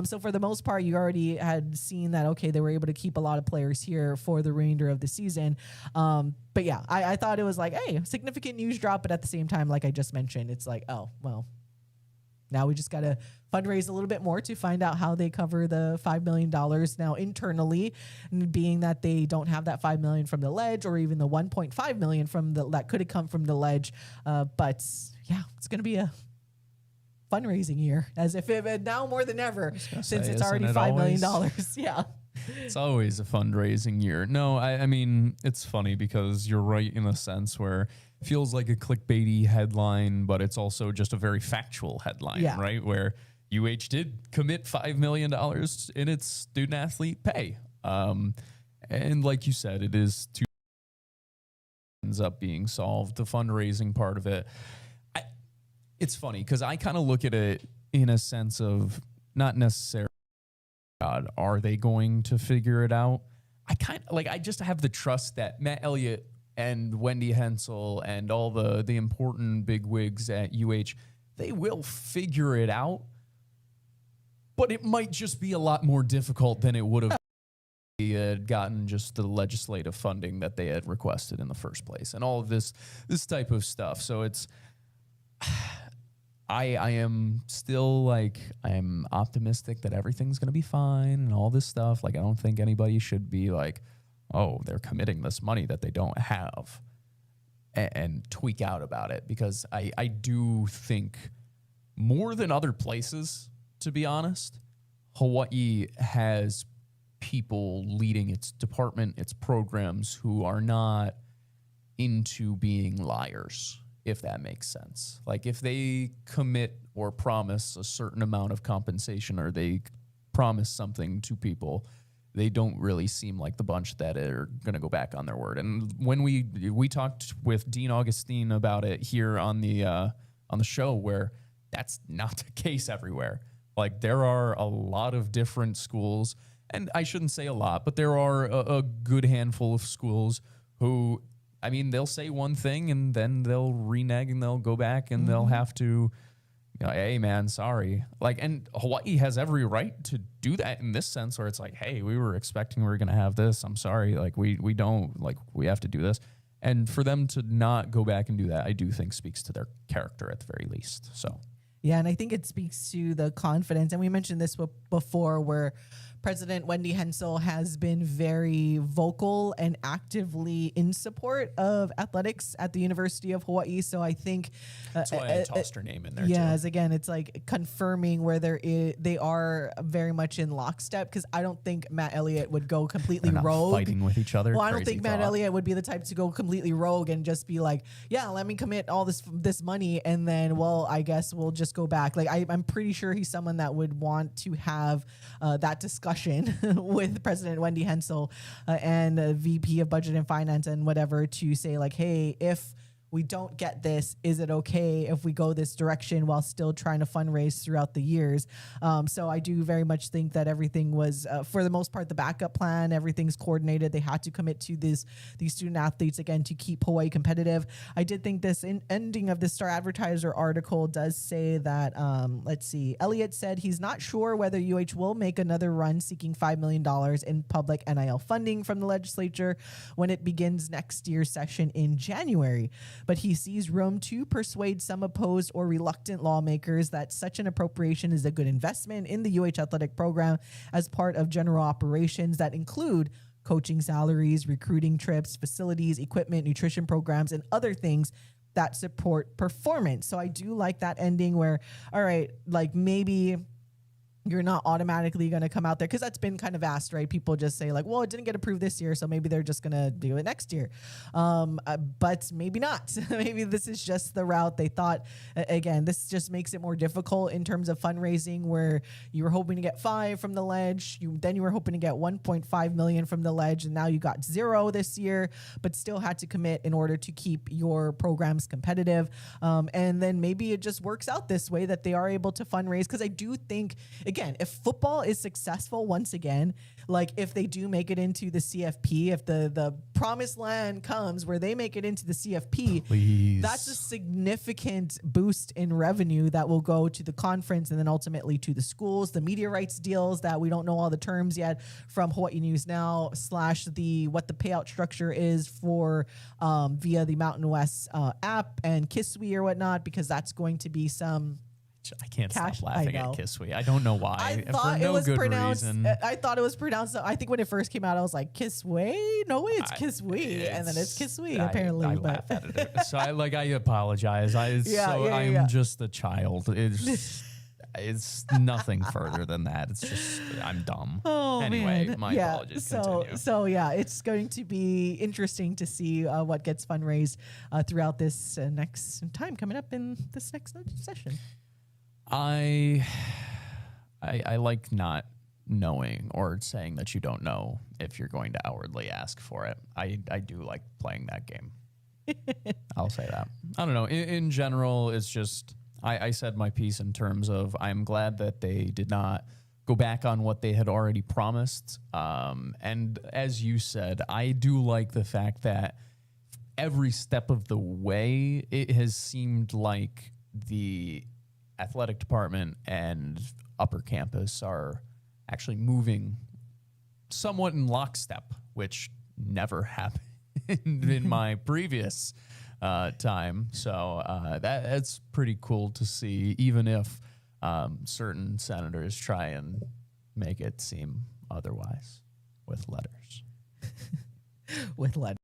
So for the most part, you already had seen that, okay, they were able to keep a lot of players here for the remainder of the season. But yeah, I thought it was like, hey, significant news drop, but at the same time, like I just mentioned, it's like, oh, well, now we just got to fundraise a little bit more to find out how they cover the $5 million now internally, being that they don't have that $5 million from the ledge or even the $1.5 million from that could have come from the ledge. But yeah, it's going to be a fundraising year, as if it now more than ever, since it's already $5 million. Yeah. It's always a fundraising year. No, I mean, it's funny because you're right in a sense where it feels like a clickbaity headline, but it's also just a very factual headline, right? Where UH did commit $5 million in its student athlete pay. And like you said, it is two ends up being solved, the fundraising part of it. It's funny because I kind of look at it in a sense of not necessarily, God, are they going to figure it out? I just have the trust that Matt Elliott and Wendy Hensel and all the important bigwigs at UH, they will figure it out, but it might just be a lot more difficult than it would have had gotten just the legislative funding that they had requested in the first place and all of this type of stuff. So it's, I am still like, I'm optimistic that everything's going to be fine and all this stuff. Like, I don't think anybody should be like, oh, they're committing this money that they don't have and tweak out about it, because I do think more than other places, to be honest, Hawaii has people leading its department, its programs who are not into being liars, if that makes sense. Like, if they commit or promise a certain amount of compensation or they promise something to people, they don't really seem like the bunch that are going to go back on their word. And when we talked with Dean Augustine about it here on the show, where that's not the case everywhere. Like, there are a lot of different schools, and I shouldn't say a lot, but there are a good handful of schools who, I mean, they'll say one thing and then they'll renege and they'll go back and they'll have to, you know, hey man, sorry. Like, and Hawaii has every right to do that in this sense, where it's like, hey, we were expecting we were going to have this. I'm sorry. Like, we don't, like, we have to do this. And for them to not go back and do that, I do think speaks to their character at the very least. So. Yeah, and I think it speaks to the confidence. And we mentioned this before, where President Wendy Hensel has been very vocal and actively in support of athletics at the University of Hawaii. So I think that's why I tossed her name in there. Yeah, as again, it's like confirming where they are very much in lockstep, because I don't think Matt Elliott would go completely rogue. Fighting with each other. Well, I don't think Matt Elliott would be the type to go completely rogue and just be like, yeah, let me commit all this money, and then, well, I guess we'll just go back. Like, I'm pretty sure he's someone that would want to have that discussion with President Wendy Hensel and VP of Budget and Finance and whatever, to say like, hey, if we don't get this, is it okay if we go this direction while still trying to fundraise throughout the years? So I do very much think that everything was, for the most part, the backup plan. Everything's coordinated. They had to commit to these student athletes, again, to keep Hawaii competitive. I did think this ending of the Star-Advertiser article does say that, let's see, Elliott said he's not sure whether UH will make another run seeking $5 million in public NIL funding from the legislature when it begins next year's session in January. But he sees room to persuade some opposed or reluctant lawmakers that such an appropriation is a good investment in the UH athletic program as part of general operations that include coaching salaries, recruiting trips, facilities, equipment, nutrition programs, and other things that support performance. So I do like that ending where, all right, like, maybe you're not automatically going to come out there, because that's been kind of asked, right? People just say like, well, it didn't get approved this year, so maybe they're just going to do it next year. But maybe not. Maybe this is just the route they thought. Again, this just makes it more difficult in terms of fundraising, where you were hoping to get 5 from the ledge. Then you were hoping to get 1.5 million from the ledge, and now you got 0 this year, but still had to commit in order to keep your programs competitive. And then maybe it just works out this way that they are able to fundraise, because I do think, again, again, if football is successful once again, like if they do make it into the CFP, if the promised land comes where they make it into the CFP, Please. that's a significant boost in revenue that will go to the conference and then ultimately to the schools. The media rights deals that we don't know all the terms yet from Hawaii News Now / what the payout structure is for via the Mountain West app and Kisui or whatnot, because that's going to be some. I can't Cash, stop laughing I at know. Kisui. I don't know why. I thought For no it was good pronounced. reason. I thought it was pronounced. I think when it first came out, I was like Kisway. No way, it's Kisui, and then it's Kisui apparently. I but laugh at it. So I apologize. I'm just a child. It's nothing further than that. It's just I'm dumb. Oh, anyway, man. my apologies. Continue. So yeah, it's going to be interesting to see what gets fundraised throughout this next time coming up in this next session. I like not knowing or saying that you don't know if you're going to outwardly ask for it. I do like playing that game. I'll say that. I don't know. In general, it's just I said my piece in terms of I'm glad that they did not go back on what they had already promised. And as you said, I do like the fact that every step of the way, it has seemed like the athletic department and upper campus are actually moving somewhat in lockstep, which never happened in my previous time. So that's pretty cool to see, even if certain senators try and make it seem otherwise with letters. With letters.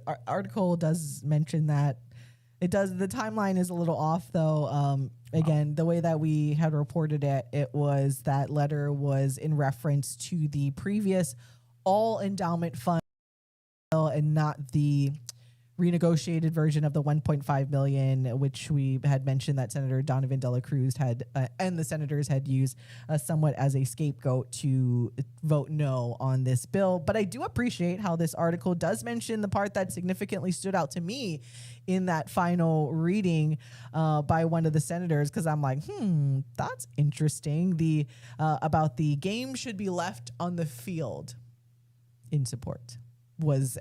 Our article does mention that it does. The timeline is a little off, though. Again, the way that we had reported it, it was that letter was in reference to the previous all endowment fund and not the renegotiated version of the 1.5 million, which we had mentioned that Senator Donovan Dela Cruz had and the senators had used somewhat as a scapegoat to vote no on this bill. But I do appreciate how this article does mention the part that significantly stood out to me in that final reading by one of the senators, because I'm like, that's interesting. The about the game should be left on the field in support.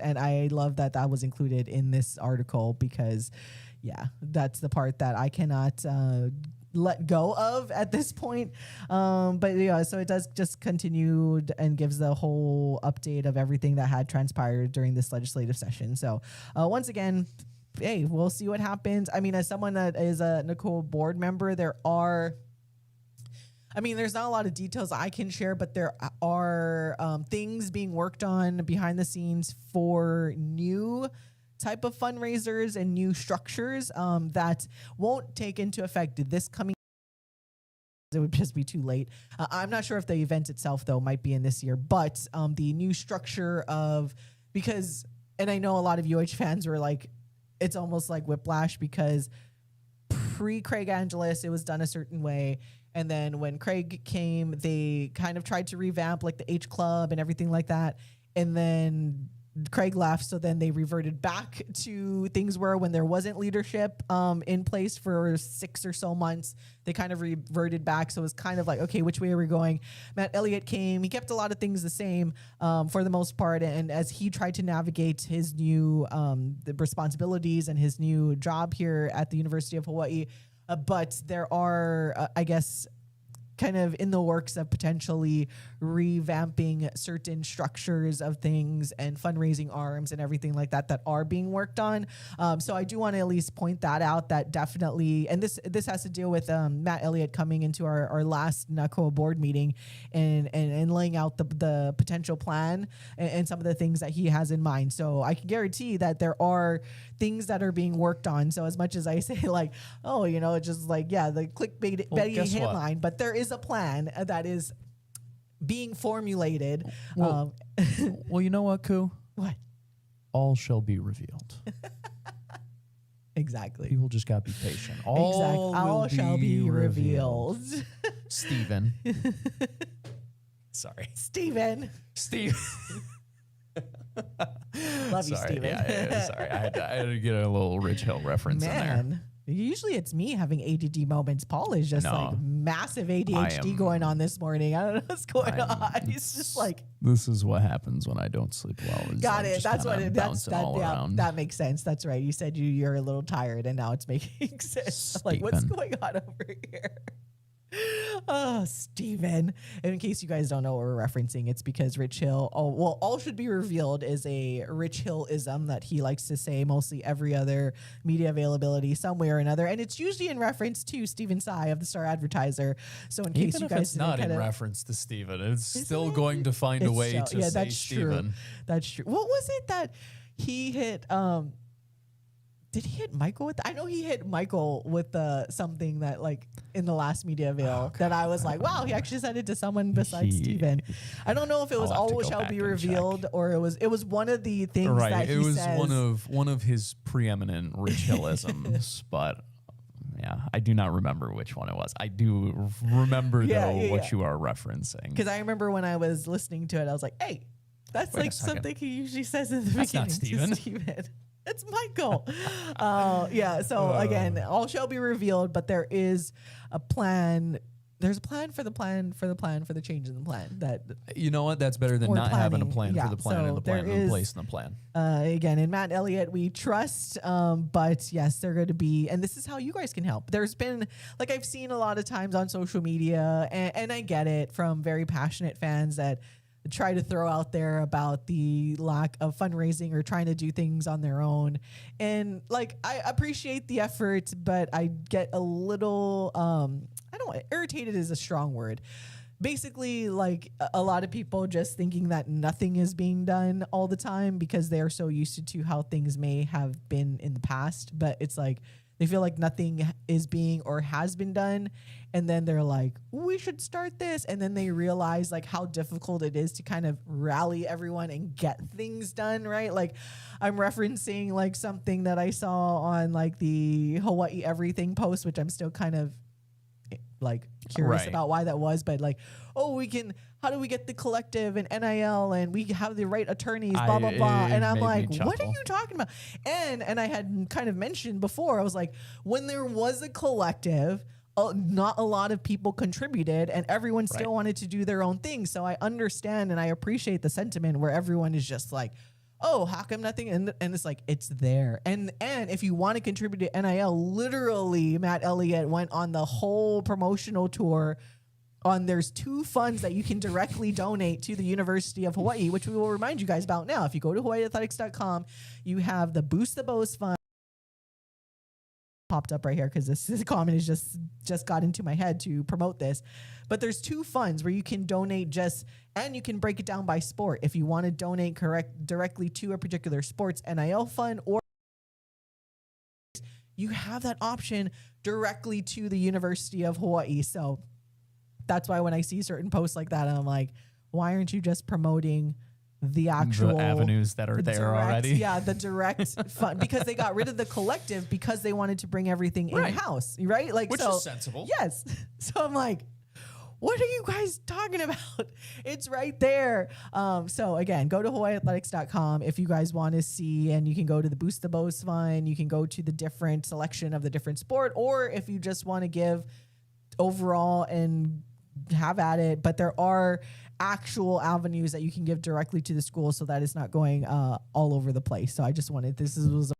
And I love that that was included in this article, because that's the part that I cannot let go of at this point. But yeah, so it does just continue and gives the whole update of everything that had transpired during this legislative session. So once again, hey, we'll see what happens. I mean, as someone that is a NACOA board member, there's not a lot of details I can share, but there are things being worked on behind the scenes for new type of fundraisers and new structures that won't take into effect this coming. It would just be too late. I'm not sure if the event itself, though, might be in this year, but the new structure and I know a lot of UH fans were like, it's almost like whiplash, because pre-Craig Angeles, it was done a certain way. And then when Craig came, they kind of tried to revamp like the H Club and everything like that. And then Craig left, so then they reverted back to things where when there wasn't leadership in place for 6 or so months, they kind of reverted back. So it was kind of like, okay, which way are we going? Matt Elliott came. He kept a lot of things the same for the most part. And as he tried to navigate his new the responsibilities and his new job here at the University of Hawai'i, but there are, I guess, kind of in the works of potentially revamping certain structures of things and fundraising arms and everything like that are being worked on. So I do want to at least point that out, that definitely, and this has to deal with Matt Elliott coming into our last NACOA board meeting and laying out the potential plan and some of the things that he has in mind. So I can guarantee that there are things that are being worked on. So as much as I say like, oh, just like, the clickbait headline, but there is a plan that is being formulated. Well, you know what, Koo? What? All shall be revealed. Exactly. People just got to be patient. All shall be revealed. Steven. Sorry. Steven. Love you, Steven. Yeah, sorry. I had to get a little Ridge Hill reference in there. Usually it's me having ADD moments. Paul is just like massive ADHD going on this morning. I don't know what's going on. He's just like, this is what happens when I don't sleep well. Got it. That's what it. That's that. Yeah, that makes sense. That's right. You said you're a little tired, and now it's making sense. Like, what's going on over here? Oh, Steven. And in case you guys don't know what we're referencing, it's because Rich Hill, all should be revealed is a Rich Hill-ism that he likes to say mostly every other media availability somewhere or another. And it's usually in reference to Stephen Tsai of the Star-Advertiser. So in case Even you if guys it's not in reference to Stephen, it's still going to find a way to say that's Stephen. True. That's true. What was it that he hit? Did he hit Michael with? I know he hit Michael with something that like in the last media avail that I was like, wow, he actually sent it to someone besides Steven. I don't know if it was all shall be revealed or it was one of the things that he says. It was one of his preeminent Rich Hillisms, but yeah, I do not remember which one it was. I do remember what you are referencing. Because I remember when I was listening to it, I was like, hey, that's like something he usually says in the beginning. Not Steven. It's Michael. So again, all shall be revealed, but there is a plan. There's a plan for the plan for the plan for the change in the plan. That you know what? That's better than not having a plan for the plan and the plan in place in the plan. Again, in Matt Elliott, we trust. But yes, they're going to be, and this is how you guys can help. There's been, like I've seen a lot of times on social media, and I get it from very passionate fans that try to throw out there about the lack of fundraising or trying to do things on their own. And like, I appreciate the effort, but I get a little, irritated is a strong word. Basically, like a lot of people just thinking that nothing is being done all the time because they're so used to how things may have been in the past. But it's like, they feel like nothing is being or has been done. And then they're like, we should start this. And then they realize like how difficult it is to kind of rally everyone and get things done, right? Like I'm referencing like something that I saw on like the Hawaii Everything post, which I'm still kind of like curious about why that was. But like, how do we get the collective and NIL and we have the right attorneys, blah, blah, blah. And I'm like, what are you talking about? And I had kind of mentioned before, I was like, when there was a collective, not a lot of people contributed and everyone still wanted to do their own thing. So I understand and I appreciate the sentiment where everyone is just like, oh, how come nothing? And it's like, it's there. And if you want to contribute to NIL, literally Matt Elliott went on the whole promotional tour there's 2 funds that you can directly donate to the University of Hawaii, which we will remind you guys about now. If you go to hawaiiathletics.com, you have the Boost the Bows Fund. Popped up right here because this comment is just got into my head to promote this. But there's 2 funds where you can donate and you can break it down by sport. If you want to donate directly to a particular sports NIL fund, or you have that option directly to the University of Hawaii. So that's why when I see certain posts like that, I'm like, why aren't you just promoting the actual avenues that are there already? Yeah, the direct fund, because they got rid of the collective because they wanted to bring everything in-house, right? Like, which is sensible. Yes. So I'm like, what are you guys talking about? It's right there. So again, go to hawaiiathletics.com if you guys want to see, and you can go to the Boost the Bows Fund. You can go to the different selection of the different sport, or if you just want to give overall and have at it. But there are actual avenues that you can give directly to the school so that it's not going all over the place. So I just wanted, was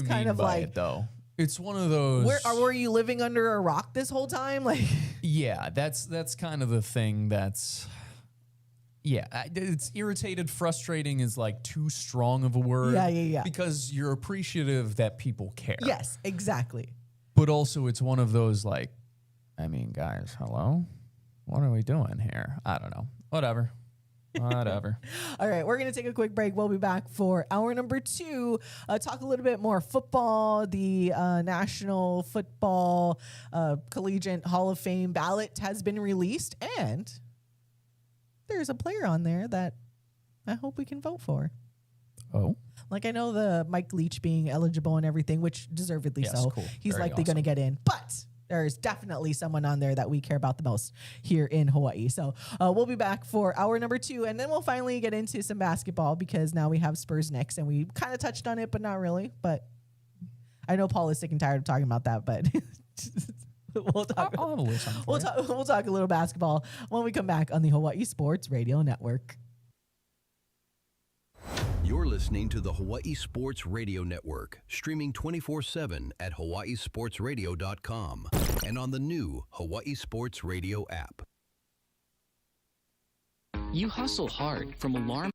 kind of like it, though. It's one of those. Were you living under a rock this whole time? Like, yeah, that's kind of the thing. It's irritated. Frustrating is like too strong of a word. Yeah. Because you're appreciative that people care. Yes, exactly. But also, it's one of those like, I mean, guys, hello? What are we doing here? I don't know. Whatever. All right, we're going to take a quick break. We'll be back for hour number 2. Talk a little bit more football. The National Football Collegiate Hall of Fame ballot has been released, and there's a player on there that I hope we can vote for. Oh? Like, I know the Mike Leach being eligible and everything, which deservedly so. Cool. He's Very likely going to get in. But there is definitely someone on there that we care about the most here in Hawaii. So we'll be back for hour number 2, and then we'll finally get into some basketball because now we have Spurs next, and we kind of touched on it, but not really. But I know Paul is sick and tired of talking about that, but we'll talk. I'll have a list We'll talk a little basketball when we come back on the Hawaii Sports Radio Network. You're listening to the Hawaii Sports Radio Network, streaming 24/7 at hawaiisportsradio.com and on the new Hawaii Sports Radio app. You hustle hard from alarm.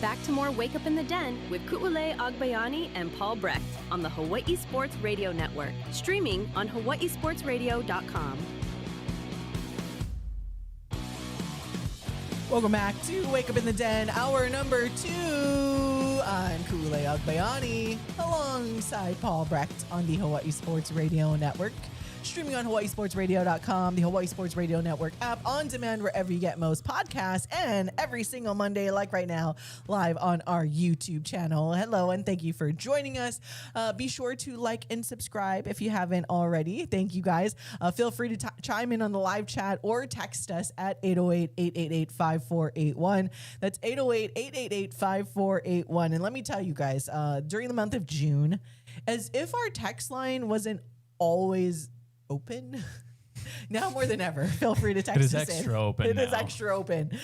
Back to more Wake Up in the Den with Ku'ule Agbayani and Paul Brecht on the Hawaii Sports Radio Network, streaming on hawaiisportsradio.com. Welcome back to Wake Up in the Den, hour number 2. I'm Ku'ule Agbayani, alongside Paul Brecht on the Hawaii Sports Radio Network, streaming on hawaiisportsradio.com, the Hawaii Sports Radio Network app, on demand wherever you get most podcasts, and every single Monday, like right now, live on our YouTube channel. Hello, and thank you for joining us. Be sure to like and subscribe if you haven't already. Thank you, guys. Feel free to chime in on the live chat or text us at 808-888-5481. That's 808-888-5481. And let me tell you guys, during the month of June, as if our text line wasn't always open, now more than ever, feel free to text us. It is extra open. It is now. extra open.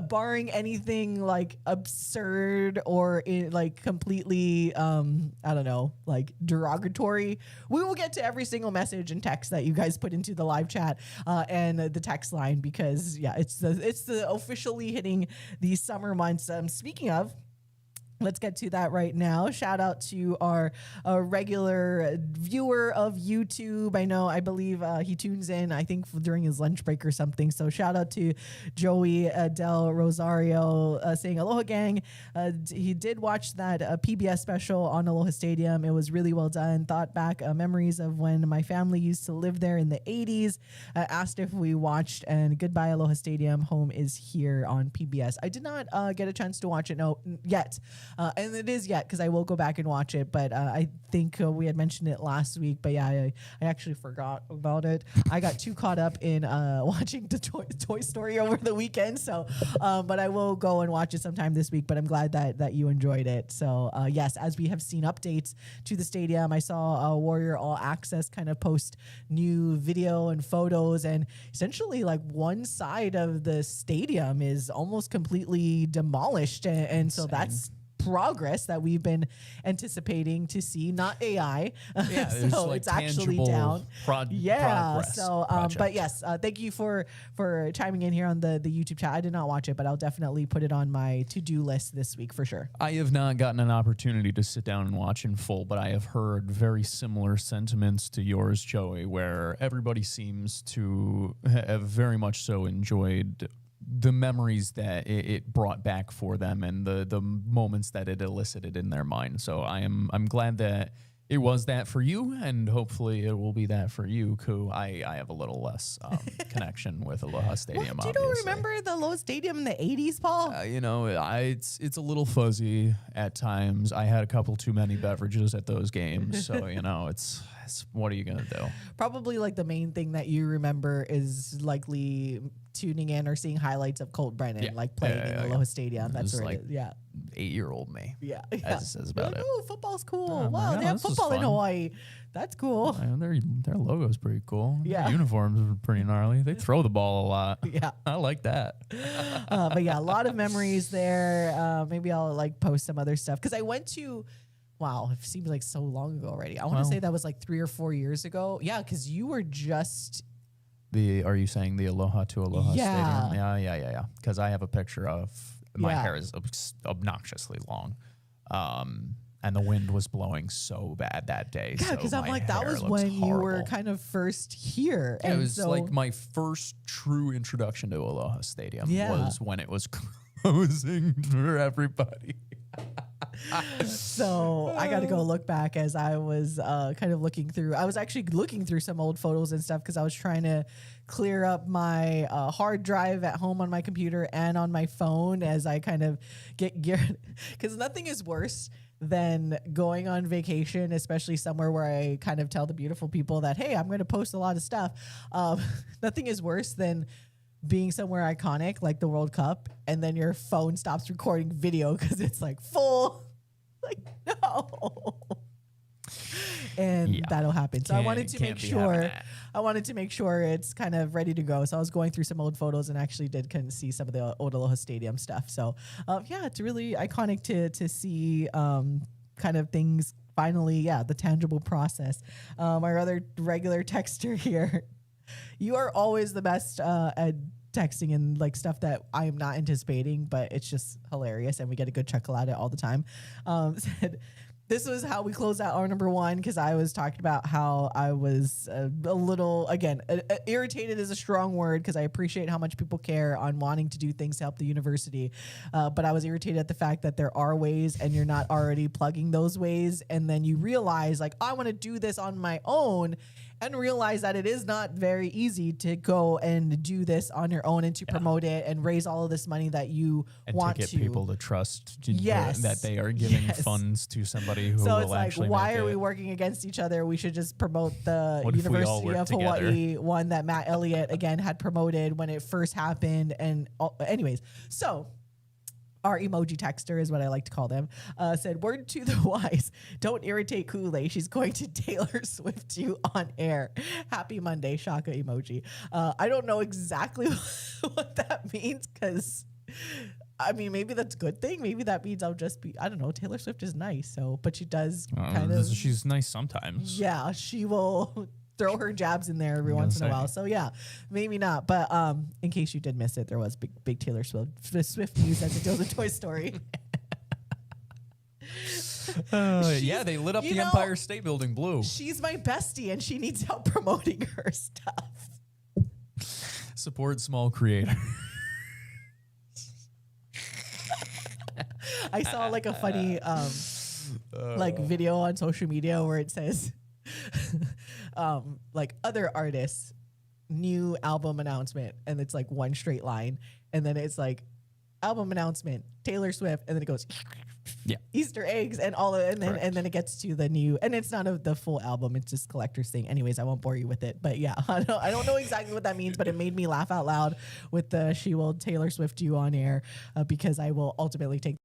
Barring anything like absurd or like completely, I don't know, like derogatory, we will get to every single message and text that you guys put into the live chat and the text line, because it's the officially hitting the summer months. Speaking of, let's get to that right now. Shout out to our regular viewer of YouTube. I believe he tunes in, I think, during his lunch break or something. So shout out to Joey Del Rosario saying, Aloha gang. He did watch that PBS special on Aloha Stadium. It was really well done. Thought back memories of when my family used to live there in the 80s. Asked if we watched, and goodbye Aloha Stadium. Home is here on PBS. I did not get a chance to watch it yet. And it is yet, because I will go back and watch it. But I think we had mentioned it last week. But yeah, I actually forgot about it. I got too caught up in watching the Toy Story over the weekend. So, but I will go and watch it sometime this week. But I'm glad that you enjoyed it. So yes, as we have seen updates to the stadium, I saw Warrior All Access kind of post new video and photos, and essentially like one side of the stadium is almost completely demolished, and so that's progress that we've been anticipating to see, not AI. Yeah, so like it's actually down. Progress So, but yes, thank you for chiming in here on the YouTube chat. I did not watch it, but I'll definitely put it on my to-do list this week for sure. I have not gotten an opportunity to sit down and watch in full, but I have heard very similar sentiments to yours, Joey, where everybody seems to have very much so enjoyed the memories that it brought back for them and the moments that it elicited in their mind. So I'm glad that it was that for you, and hopefully it will be that for you, Ku. I have a little less connection with Aloha Stadium. What, you don't remember the Aloha Stadium in the 80s, Paul? It's a little fuzzy at times. I had a couple too many beverages at those games, so it's what are you gonna do? Probably like the main thing that you remember is likely tuning in or seeing highlights of Colt Brennan like playing in Aloha Stadium. That's where it is. Yeah. 8-year-old me. Yeah. Says about it. Oh, football's cool. Oh, Wow, yeah, they have this was football in fun. Hawaii. That's cool. Their logo's pretty cool. Yeah. Their uniforms are pretty gnarly. They throw the ball a lot. Yeah. I like that. But yeah, a lot of memories there. Maybe I'll like post some other stuff, because I went to. Wow, it seems like so long ago already. I want to say that was like 3 or 4 years ago. Yeah, because you were just. Are you saying the Aloha to Aloha Yeah. Stadium? Yeah. Because I have a picture of my hair is obnoxiously long. And the wind was blowing so bad that day. Yeah, because I'm like, that was when you were kind of first here. Yeah, and it was so, like my first true introduction to Aloha Stadium was when it was closing for everybody. So I got to go look back as I was kind of looking through. I was actually looking through some old photos and stuff, because I was trying to clear up my hard drive at home on my computer and on my phone as I kind of get geared. Because nothing is worse than going on vacation, especially somewhere where I kind of tell the beautiful people that, hey, I'm going to post a lot of stuff. Nothing is worse than being somewhere iconic like the World Cup, and then your phone stops recording video because it's like full. Like, no. And that'll happen. So I wanted to make sure it's kind of ready to go. So I was going through some old photos and actually did kind of see some of the old Aloha Stadium stuff. So it's really iconic to see kind of things finally, the tangible process. Our other regular texter here, you are always the best at texting and like stuff that I am not anticipating, but it's just hilarious and we get a good chuckle at it all the time. Said, this was how we closed out our number one, because I was talking about how I was a little, again, irritated is a strong word, because I appreciate how much people care on wanting to do things to help the university. But I was irritated at the fact that there are ways and you're not already plugging those ways. And then you realize like, I want to do this on my own, and realize that it is not very easy to go and do this on your own and to promote it and raise all of this money that you want to get people to trust that they are giving funds to somebody who so will it's like, actually why make are it. we working against each other? We should just promote the What if we all University work of together? Hawaii one that Matt Elliott again had promoted when it first happened. And anyways, so our emoji texter is what I like to call them, said, word to the wise, don't irritate Kool-Aid. She's going to Taylor Swift you on air. Happy Monday, Shaka emoji. I don't know exactly what that means, because I mean, maybe that's a good thing. Maybe that means I'll just be, I don't know, Taylor Swift is nice. So, but she does kind of. She's nice sometimes. Yeah, she will throw her jabs in there every once in a while. So yeah, maybe not. But in case you did miss it, there was big Taylor Swift news as it goes with Toy Story. They lit up the Empire State Building blue. She's my bestie, and she needs help promoting her stuff. Support small creator. I saw like a funny like video on social media where it says like other artists new album announcement, and it's like one straight line, and then it's like album announcement, Taylor Swift, and then it goes Yeah. Easter eggs and all of it, Correct. and then it gets to the new, and it's not the full album, it's just collector's thing. Anyways, I won't bore you with it, but yeah, I don't know exactly what that means, but it made me laugh out loud with the She Will Taylor Swift You on air, because I will ultimately take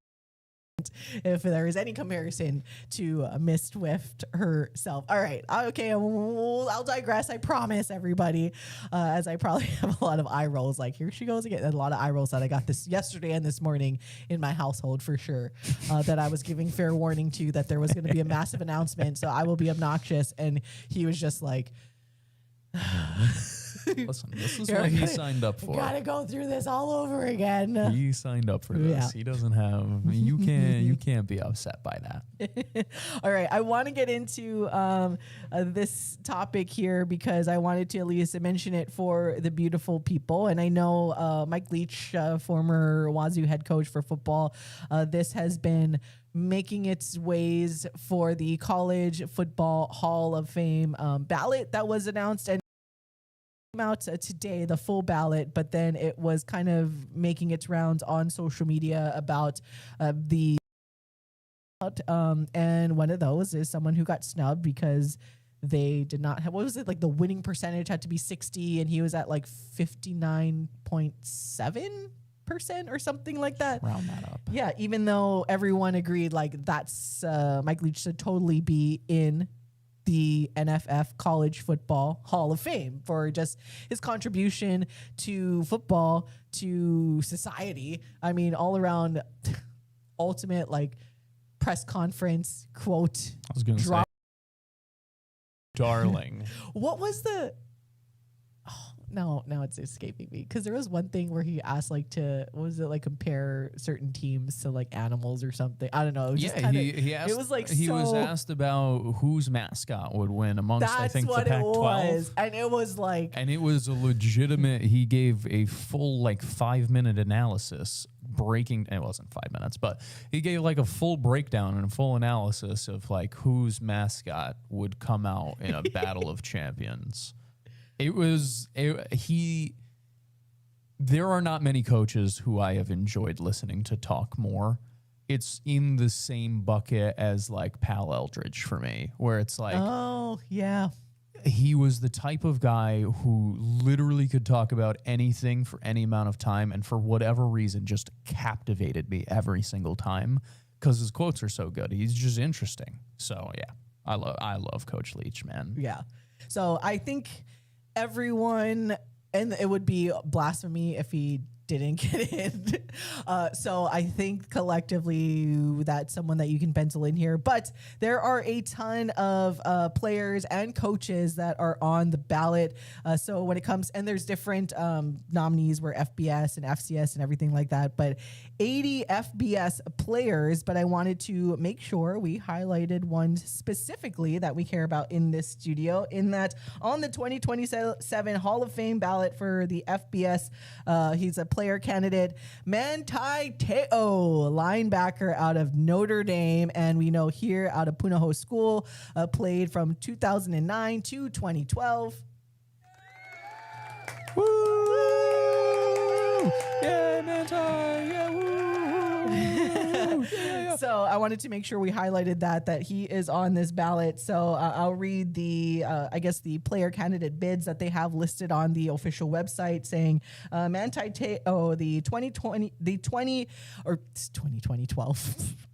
if there is any comparison to Miss Swift herself. All right. Okay. I'll digress. I promise, everybody, as I probably have a lot of eye rolls. Like, here she goes again. A lot of eye rolls that I got this yesterday and this morning in my household for sure, that I was giving fair warning to that there was going to be a massive announcement. So I will be obnoxious. And he was just like, Listen, this is what he signed up for. Gotta go through this all over again. He signed up for this. Yeah. He doesn't have. You can't be upset by that. All right, I want to get into this topic here because I wanted to at least mention it for the beautiful people. And I know Mike Leach, former Wazoo head coach for football, this has been making its ways for the College Football Hall of Fame ballot that was announced and came out today, the full ballot, but then it was kind of making its rounds on social media about the and one of those is someone who got snubbed because they did not have, what was it, like the winning percentage had to be 60 and he was at like 59.7% or something like that. Round that up. Yeah, even though everyone agreed like that's Mike Leach should totally be in the NFF College Football Hall of Fame for just his contribution to football, to society. I mean, all around ultimate like press conference quote. I was going to say, darling. What was the? Oh, now it's escaping me because there was one thing where he asked like to, what was it, like compare certain teams to like animals or something. I don't know. It was just kinda, he asked. it was like he was so- asked about whose mascot would win amongst I That's think what the it Pac-12. was, and it was like. And it was a legitimate, he gave a full like 5-minute analysis breaking, it wasn't 5 minutes, but he gave like a full breakdown and a full analysis of like whose mascot would come out in a battle of champions. There are not many coaches who I have enjoyed listening to talk more. It's in the same bucket as like Pal Eldridge for me, where it's like, Oh, yeah. he was the type of guy who literally could talk about anything for any amount of time and for whatever reason just captivated me every single time because his quotes are so good. He's just interesting. So yeah, I love Coach Leach, man. Yeah. So I think everyone, and it would be blasphemy if he didn't get in. So I think collectively that's someone that you can pencil in here. But there are a ton of players and coaches that are on the ballot. So when it comes, and there's different nominees where FBS and FCS and everything like that, but 80 FBS players. But I wanted to make sure we highlighted one specifically that we care about in this studio, in that on the 2027 Hall of Fame ballot for the FBS, he's a player candidate, Manti Te'o, linebacker out of Notre Dame, and we know here out of Punahou School, played from 2009 to 2012. Woo! Yeah, Manti! Yeah, woo! Yeah. So I wanted to make sure we highlighted that he is on this ballot. So I'll read the, I guess the player candidate bids that they have listed on the official website, saying Manti Te'o, the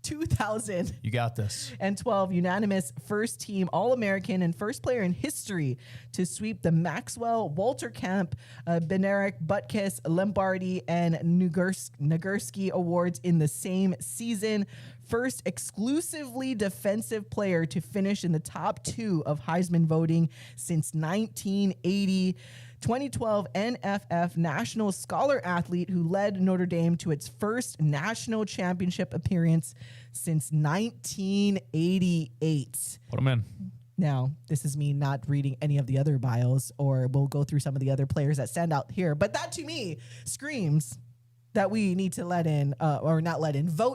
2000. You got this. And 12 unanimous first team All-American and first player in history to sweep the Maxwell, Walter Camp, Benerick, Butkus, Lombardi, and Nagurski awards in the same season. First exclusively defensive player to finish in the top 2 of Heisman voting since 1980. 2012 NFF National Scholar Athlete who led Notre Dame to its first national championship appearance since 1988. Put him in. Now, this is me not reading any of the other bios, or we'll go through some of the other players that stand out here. But that to me screams that we need to vote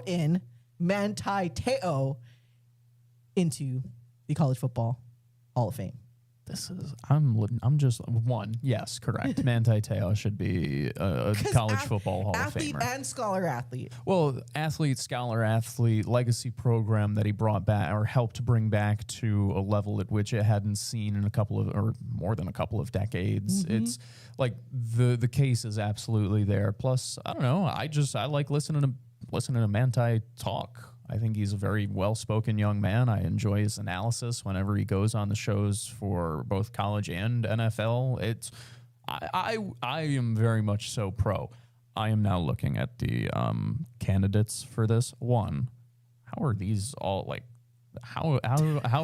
in Manti Te'o into the College Football Hall of Fame. I'm just one. Yes, correct. Manti Te'o should be a college football Hall of athlete Famer. and scholar athlete. Well, athlete, scholar athlete, legacy program that he brought back or helped bring back to a level at which it hadn't seen in a couple of or more than a couple of decades. It's like the case is absolutely there. Plus, I don't know. I like listening to Manti talk. I think he's a very well-spoken young man. I enjoy his analysis whenever he goes on the shows for both college and NFL. I am very much so pro. I am now looking at the candidates for this. One, how are these all like? How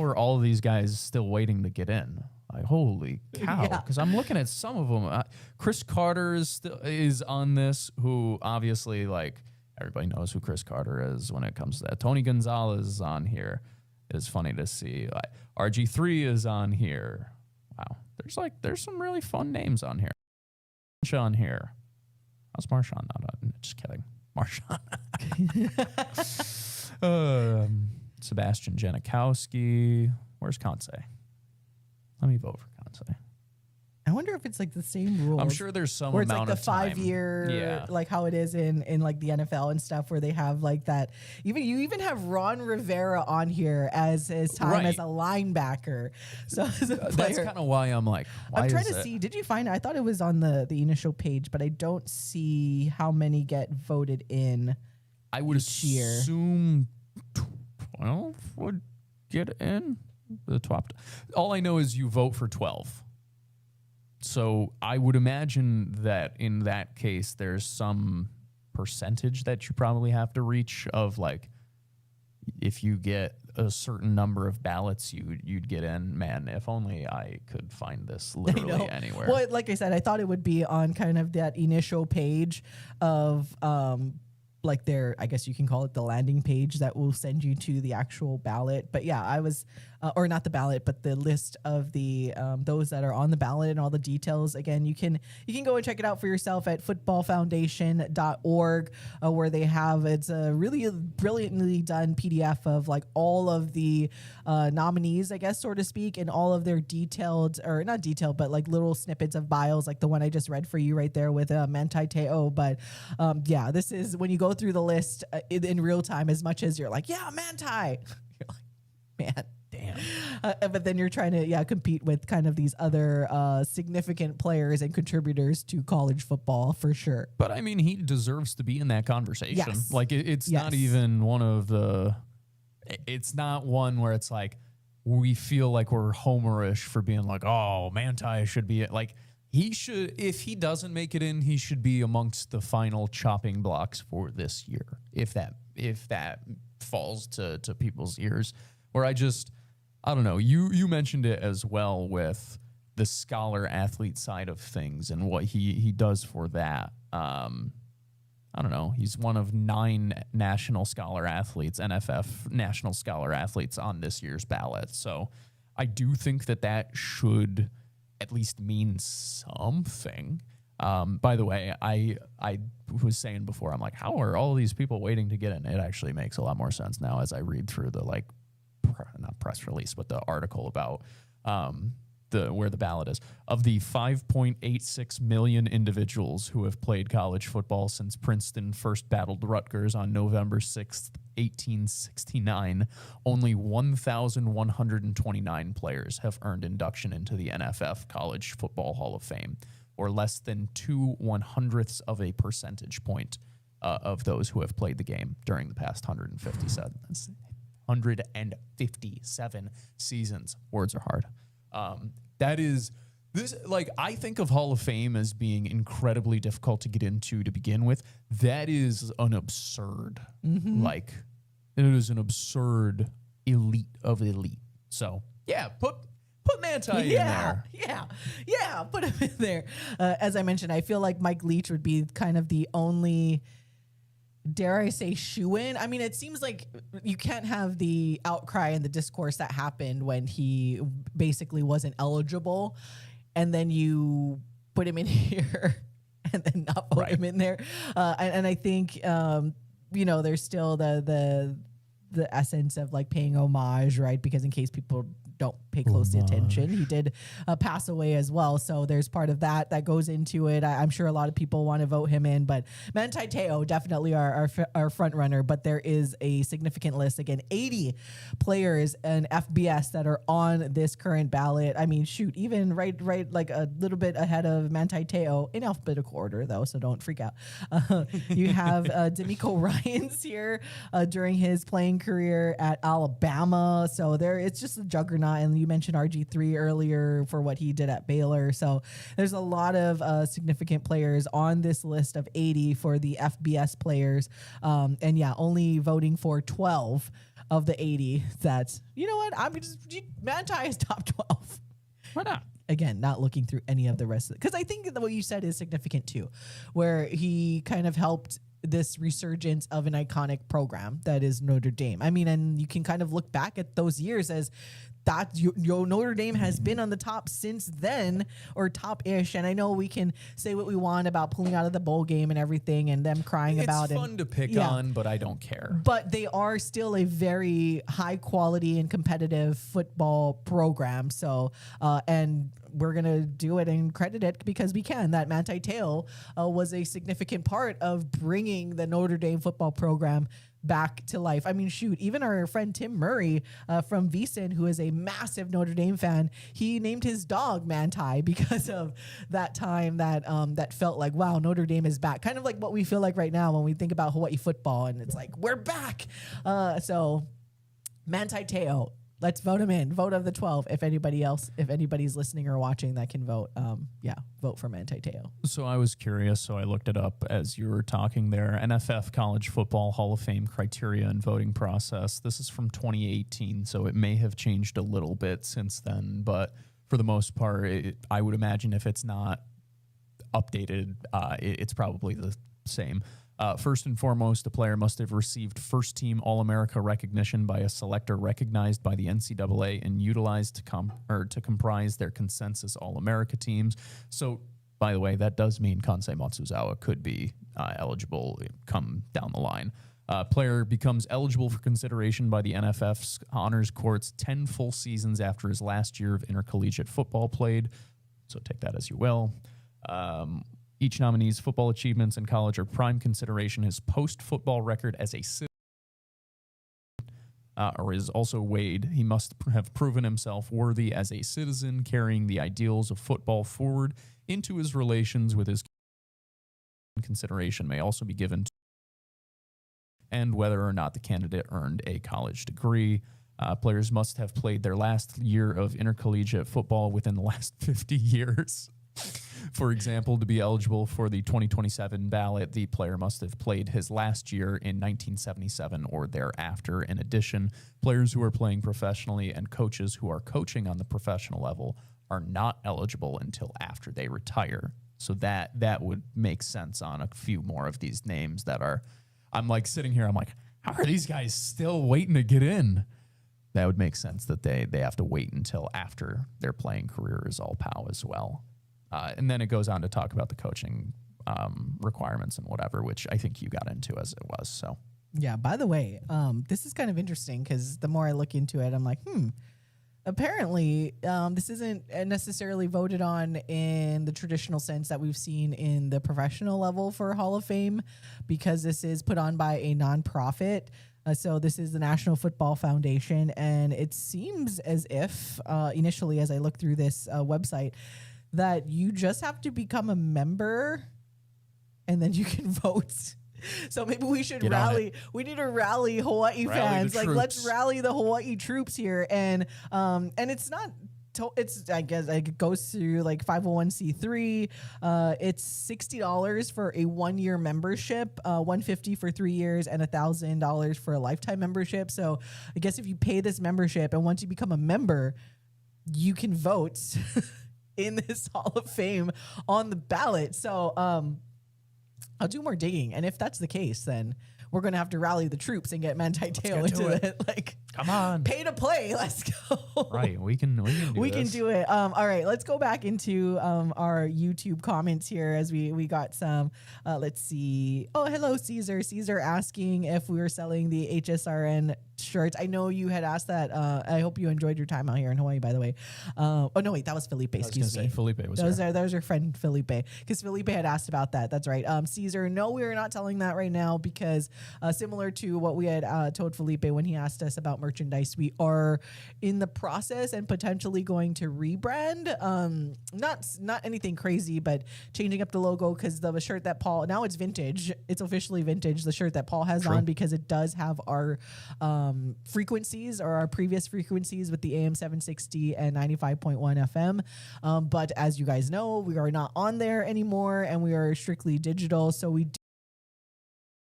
are all of these guys still waiting to get in? Like, holy cow! Because I'm looking at some of them. Chris Carter is on this, who obviously like. Everybody knows who Chris Carter is when it comes to that. Tony Gonzalez is on here. It's funny to see. RG3 is on here. Wow. There's some really fun names on here. On here. How's Marshawn not on? Just kidding. Marshawn. Sebastian Janikowski. Where's Conce? Let me vote for Conce. I wonder if it's like the same rules. I'm sure there's some where it's amount like the of time. 5-year, like how it is in like the NFL and stuff, where they have like that. You even have Ron Rivera on here as his time as a linebacker. So as a player, that's kind of why I'm like, why I'm trying is to it? see. Did you find it? I thought it was on the initial page, but I don't see how many get voted in. I would assume 12 would get in the top. All I know is you vote for 12. So I would imagine that in that case, there's some percentage that you probably have to reach of like, if you get a certain number of ballots, you'd get in. Man, if only I could find this literally anywhere. Well, like I said, I thought it would be on kind of that initial page of like their, I guess you can call it the landing page that will send you to the actual ballot. But yeah, I was, or not the ballot, but the list of the those that are on the ballot and all the details. Again, you can go and check it out for yourself at footballfoundation.org, where they have, it's a really brilliantly done PDF of like all of the nominees, I guess, so to speak, and all of their detailed, or not detailed, but like little snippets of bios, like the one I just read for you right there with Manti Te'o. But yeah, this is when you go through the list in real time, as much as you're like, yeah, Manti, you're like, man, damn. But then you're trying to compete with kind of these other significant players and contributors to college football for sure. But I mean, he deserves to be in that conversation. Yes. Like it's not even one of the. It's not one where it's like we feel like we're homerish for being like, oh, Manti should be like. He should, if he doesn't make it in, he should be amongst the final chopping blocks for this year. If that falls to people's ears, or I don't know. You mentioned it as well with the scholar athlete side of things and what he does for that. I don't know. He's one of 9 national scholar athletes, NFF national scholar athletes on this year's ballot. So I do think that should at least means something. By the way, I was saying before, I'm like, how are all these people waiting to get in? It actually makes a lot more sense now as I read through the not press release, but the article about where the ballot is. Of the 5.86 million individuals who have played college football since Princeton first battled Rutgers on November 6th, 1869, only 1,129 players have earned induction into the NFF College Football Hall of Fame, or less than 0.02 of a percentage point of those who have played the game during the past 157 seasons. Words are hard. That is this, like, I think of Hall of Fame as being incredibly difficult to get into to begin with. That is an absurd, like, it is an absurd elite of elite. So yeah, put Manti in there. Yeah, put him in there. As I mentioned, I feel like Mike Leach would be kind of the only, dare I say, shoe-in. I mean, it seems like you can't have the outcry and the discourse that happened when he basically wasn't eligible, and then you put him in here and then not put him in there. And I think, there's still the essence of like paying homage, right? Because in case people don't pay close attention. He did pass away as well. So there's part of that goes into it. I'm sure a lot of people want to vote him in, but Manti Te'o definitely our front runner. But there is a significant list. Again, 80 players in FBS that are on this current ballot. I mean, shoot, even right like a little bit ahead of Manti Te'o in alphabetical order, though, so don't freak out. You have D'Amico Ryans here during his playing career at Alabama. So it's just a juggernaut. And you mentioned RG3 earlier for what he did at Baylor. So there's a lot of significant players on this list of 80 for the FBS players. And yeah, only voting for 12 of the 80. That's, you know what? I'm just, Manti is top 12. Why not? Again, not looking through any of the rest of it. Because I think that what you said is significant too, where he kind of helped this resurgence of an iconic program that is Notre Dame. I mean, and you can kind of look back at those years as that Notre Dame has been on the top since then, or top-ish. And I know we can say what we want about pulling out of the bowl game and everything and them crying about it. It's fun to pick on, but I don't care. But they are still a very high-quality and competitive football program. So, and we're going to do it and credit it because we can. That Manti Te'o was a significant part of bringing the Notre Dame football program back to life. I mean, shoot, even our friend Tim Murray from VSiN, who is a massive Notre Dame fan, he named his dog Manti because of that time that that felt like, wow, Notre Dame is back. Kind of like what we feel like right now when we think about Hawaii football, and it's like, we're back. So Manti Te'o, let's vote him in. Vote of the 12. If anybody's listening or watching that can vote, vote for Manti Te'o. So I was curious, so I looked it up as you were talking there. NFF College Football Hall of Fame criteria and voting process. This is from 2018, so it may have changed a little bit since then, but for the most part, I would imagine if it's not updated, it's probably the same. First and foremost, the player must have received first-team All-America recognition by a selector recognized by the NCAA and utilized to comprise their consensus All-America teams. So, by the way, that does mean Kansai Matsuzawa could be eligible come down the line. Player becomes eligible for consideration by the NFF's Honors Courts 10 full seasons after his last year of intercollegiate football played. So take that as you will. Each nominee's football achievements in college are prime consideration. His post-football record as a citizen is also weighed. He must have proven himself worthy as a citizen, carrying the ideals of football forward into his relations with his consideration may also be given to, and whether or not the candidate earned a college degree. Players must have played their last year of intercollegiate football within the last 50 years. For example, to be eligible for the 2027 ballot, the player must have played his last year in 1977 or thereafter. In addition, players who are playing professionally and coaches who are coaching on the professional level are not eligible until after they retire. So that would make sense on a few more of these names that are, I'm like sitting here, I'm like, how are these guys still waiting to get in? That would make sense that they have to wait until after their playing career is all POW as well. And then it goes on to talk about the coaching requirements and whatever, which I think you got into as it was. So, yeah, by the way, this is kind of interesting because the more I look into it, I'm like, apparently this isn't necessarily voted on in the traditional sense that we've seen in the professional level for Hall of Fame, because this is put on by a nonprofit. So this is the National Football Foundation. And it seems as if initially, as I look through this website, that you just have to become a member and then you can vote. So maybe we should rally. We need to rally Hawaii fans. Like, let's rally the Hawaii troops here. And it's not. It's, I guess, it goes through like 501c3. It's $60 for a 1-year membership, $150 for 3 years, and $1,000 for a lifetime membership. So I guess if you pay this membership and once you become a member, you can vote in this Hall of Fame on the ballot. So I'll do more digging, and if that's the case, then we're gonna have to rally the troops and get Manti Te'o into it. Like, Come on. Pay to play. Let's go. Right. We can do We this. can do it. All right, let's go back into our YouTube comments here as we got some. Let's see. Oh, hello, Caesar. Caesar asking if we were selling the HSRN shirts. I know you had asked that. I hope you enjoyed your time out here in Hawaii, by the way. Oh, no, wait, that was Felipe. Excuse me. Felipe was That was your friend Felipe, because Felipe had asked about that. That's right. Caesar, no, we are not telling that right now because similar to what we had told Felipe when he asked us about merchandise, we are in the process and potentially going to rebrand. Not anything crazy, but changing up the logo, because the shirt that Paul, now it's vintage. It's officially vintage, the shirt that Paul has on, because it does have our frequencies, or our previous frequencies with the AM 760 and 95.1 FM. But as you guys know, we are not on there anymore, and we are strictly digital. So we do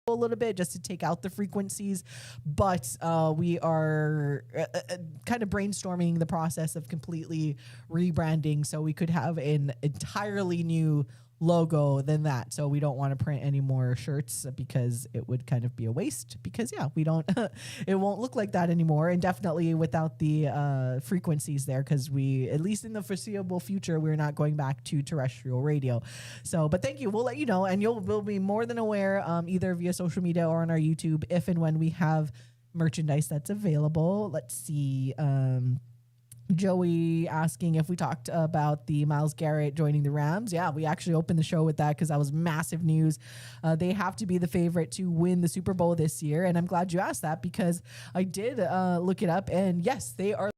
a little bit just to take out the frequencies, but we are kind of brainstorming the process of completely rebranding, so we could have an entirely new logo than that. So we don't want to print any more shirts because it would kind of be a waste, because we don't it won't look like that anymore, and definitely without the frequencies there, because we, at least in the foreseeable future, we're not going back to terrestrial radio. So but thank you, we'll let you know, and we'll be more than aware, either via social media or on our YouTube, if and when we have merchandise that's available. Let's see. Joey asking if we talked about the Myles Garrett joining the Rams. Yeah, we actually opened the show with that because that was massive news. They have to be the favorite to win the Super Bowl this year. And I'm glad you asked that, because I did look it up. And yes, they are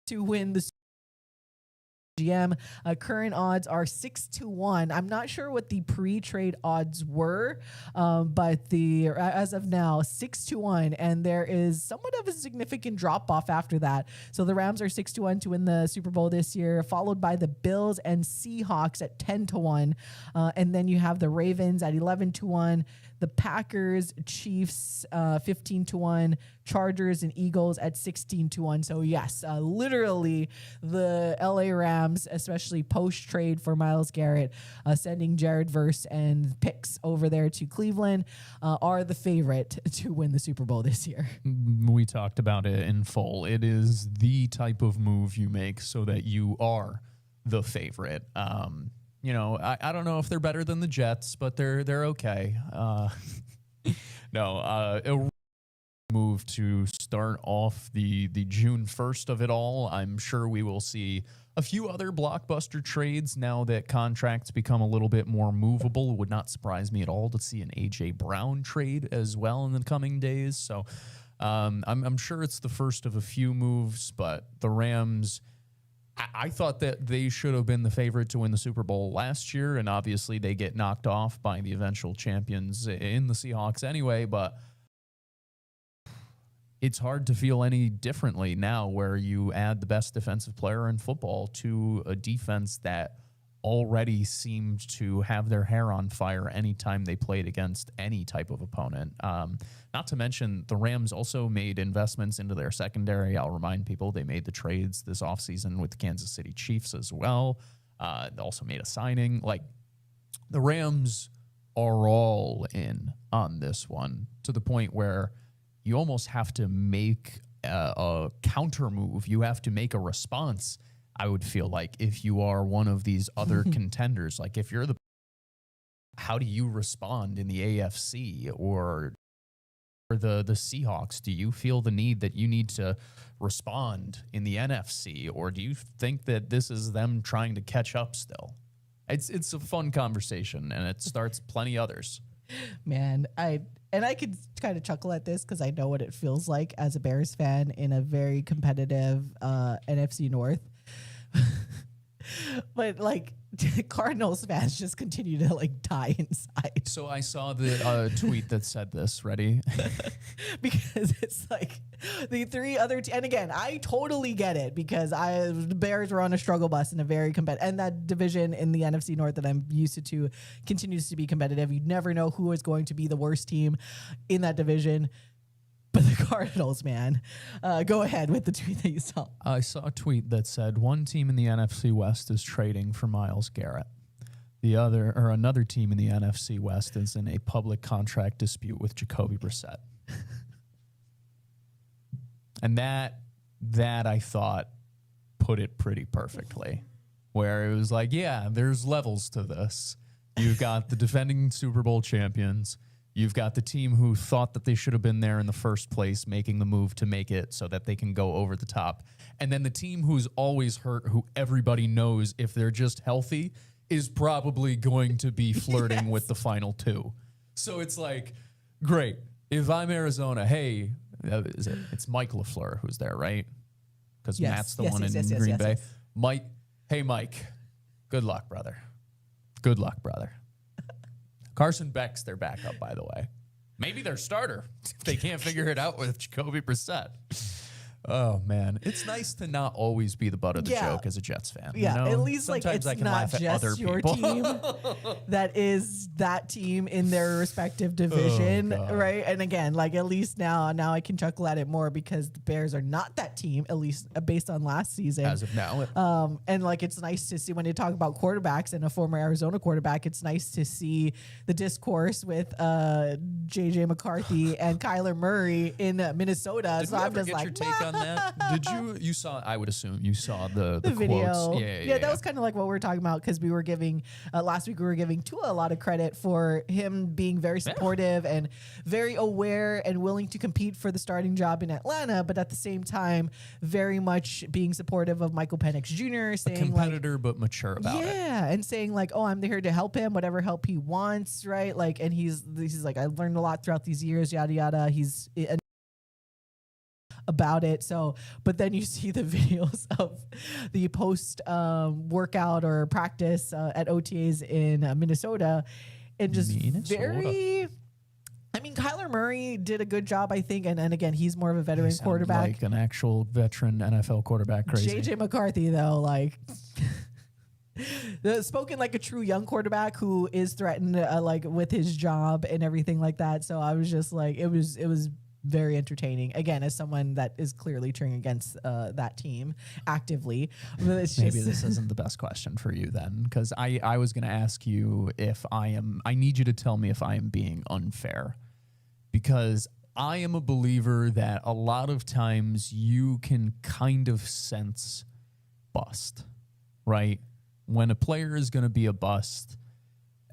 to win the GM. Current odds are 6-1. I'm not sure what the pre-trade odds were, but as of now, 6-1, and there is somewhat of a significant drop off after that. So the Rams are 6-1 to win the Super Bowl this year, followed by the Bills and Seahawks at 10-1, and then you have the Ravens at 11-1. The Packers, Chiefs, 15-1, Chargers and Eagles at 16-1. So yes, literally the LA Rams, especially post-trade for Myles Garrett, sending Jared Verse and picks over there to Cleveland, are the favorite to win the Super Bowl this year. We talked about it in full. It is the type of move you make so that you are the favorite. I don't know if they're better than the Jets, but they're okay. A move to start off the June 1st of it all. I'm sure we will see a few other blockbuster trades now that contracts become a little bit more movable. It would not surprise me at all to see an A.J. Brown trade as well in the coming days. So I'm sure it's the first of a few moves, but the Rams, I thought that they should have been the favorite to win the Super Bowl last year, and obviously they get knocked off by the eventual champions in the Seahawks anyway, but it's hard to feel any differently now where you add the best defensive player in football to a defense that already seemed to have their hair on fire anytime they played against any type of opponent. Not to mention, the Rams also made investments into their secondary. I'll remind people they made the trades this offseason with the Kansas City Chiefs as well. They also made a signing. Like, the Rams are all in on this one, to the point where you almost have to make a counter move. You have to make a response, I would feel like, if you are one of these other contenders. Like, if you're how do you respond in the AFC or the Seahawks? Do you feel the need that you need to respond in the NFC, or do you think that this is them trying to catch up still? It's a fun conversation, and it starts plenty others. Man, I could kind of chuckle at this because I know what it feels like as a Bears fan in a very competitive NFC North. But like, Cardinals fans just continue to like die inside. So I saw the tweet that said this. Ready? Because it's like the three other and again, I totally get it, because the Bears were on a struggle bus in a very competitive, and that division in the NFC North that I'm used to continues to be competitive. You never know who is going to be the worst team in that division. But the Cardinals, man, go ahead with the tweet that you saw. I saw a tweet that said one team in the NFC West is trading for Myles Garrett. Another team in the NFC West is in a public contract dispute with Jacoby Brissett. And that I thought put it pretty perfectly, where it was like, yeah, there's levels to this. You've got the defending Super Bowl champions. You've got the team who thought that they should have been there in the first place, making the move to make it so that they can go over the top. And then the team who's always hurt, who everybody knows if they're just healthy, is probably going to be flirting with the final two. So it's like, great. If I'm Arizona, hey, it's Mike LaFleur who's there, right? Because Matt's the one in Green Bay. Mike, hey, Mike, good luck, brother. Good luck, brother. Carson Beck's their backup, by the way. Maybe their starter if they can't figure it out with Jacoby Brissett. Oh, man. It's nice to not always be the butt of the joke as a Jets fan. Yeah, you know? at least Sometimes like it's not just your team that is that team in their respective division, right? And again, like at least now I can chuckle at it more because the Bears are not that team, at least based on last season. As of now. And like it's nice to see when you talk about quarterbacks and a former Arizona quarterback, it's nice to see the discourse with JJ McCarthy and Kyler Murray in Minnesota. Did so we I'm ever just get like, your take on that? Did you saw, I would assume you saw the video. Quotes. Yeah, that was kind of like what we were talking about because we were giving last week we were giving Tua a lot of credit for him being very supportive and very aware and willing to compete for the starting job in Atlanta, but at the same time very much being supportive of Michael Penix Jr. saying a competitor but mature about it. Yeah, and saying like, oh, I'm here to help him, whatever help he wants, right? Like, and he's like, I learned a lot throughout these years, yada yada. He's about it. So, but then you see the videos of the post workout or practice at OTAs in Minnesota, and just very. I mean, Kyler Murray did a good job, I think, and again, he's more of a veteran quarterback, like an actual veteran NFL quarterback. Crazy. JJ McCarthy, though, like. Spoken like a true young quarterback who is threatened like with his job and everything like that. So I was just like, it was very entertaining. Again, as someone that is clearly cheering against that team actively. Maybe this isn't the best question for you then, because I was going to ask you if I need you to tell me if I am being unfair, because I am a believer that a lot of times you can kind of sense bust, right? When a player is going to be a bust,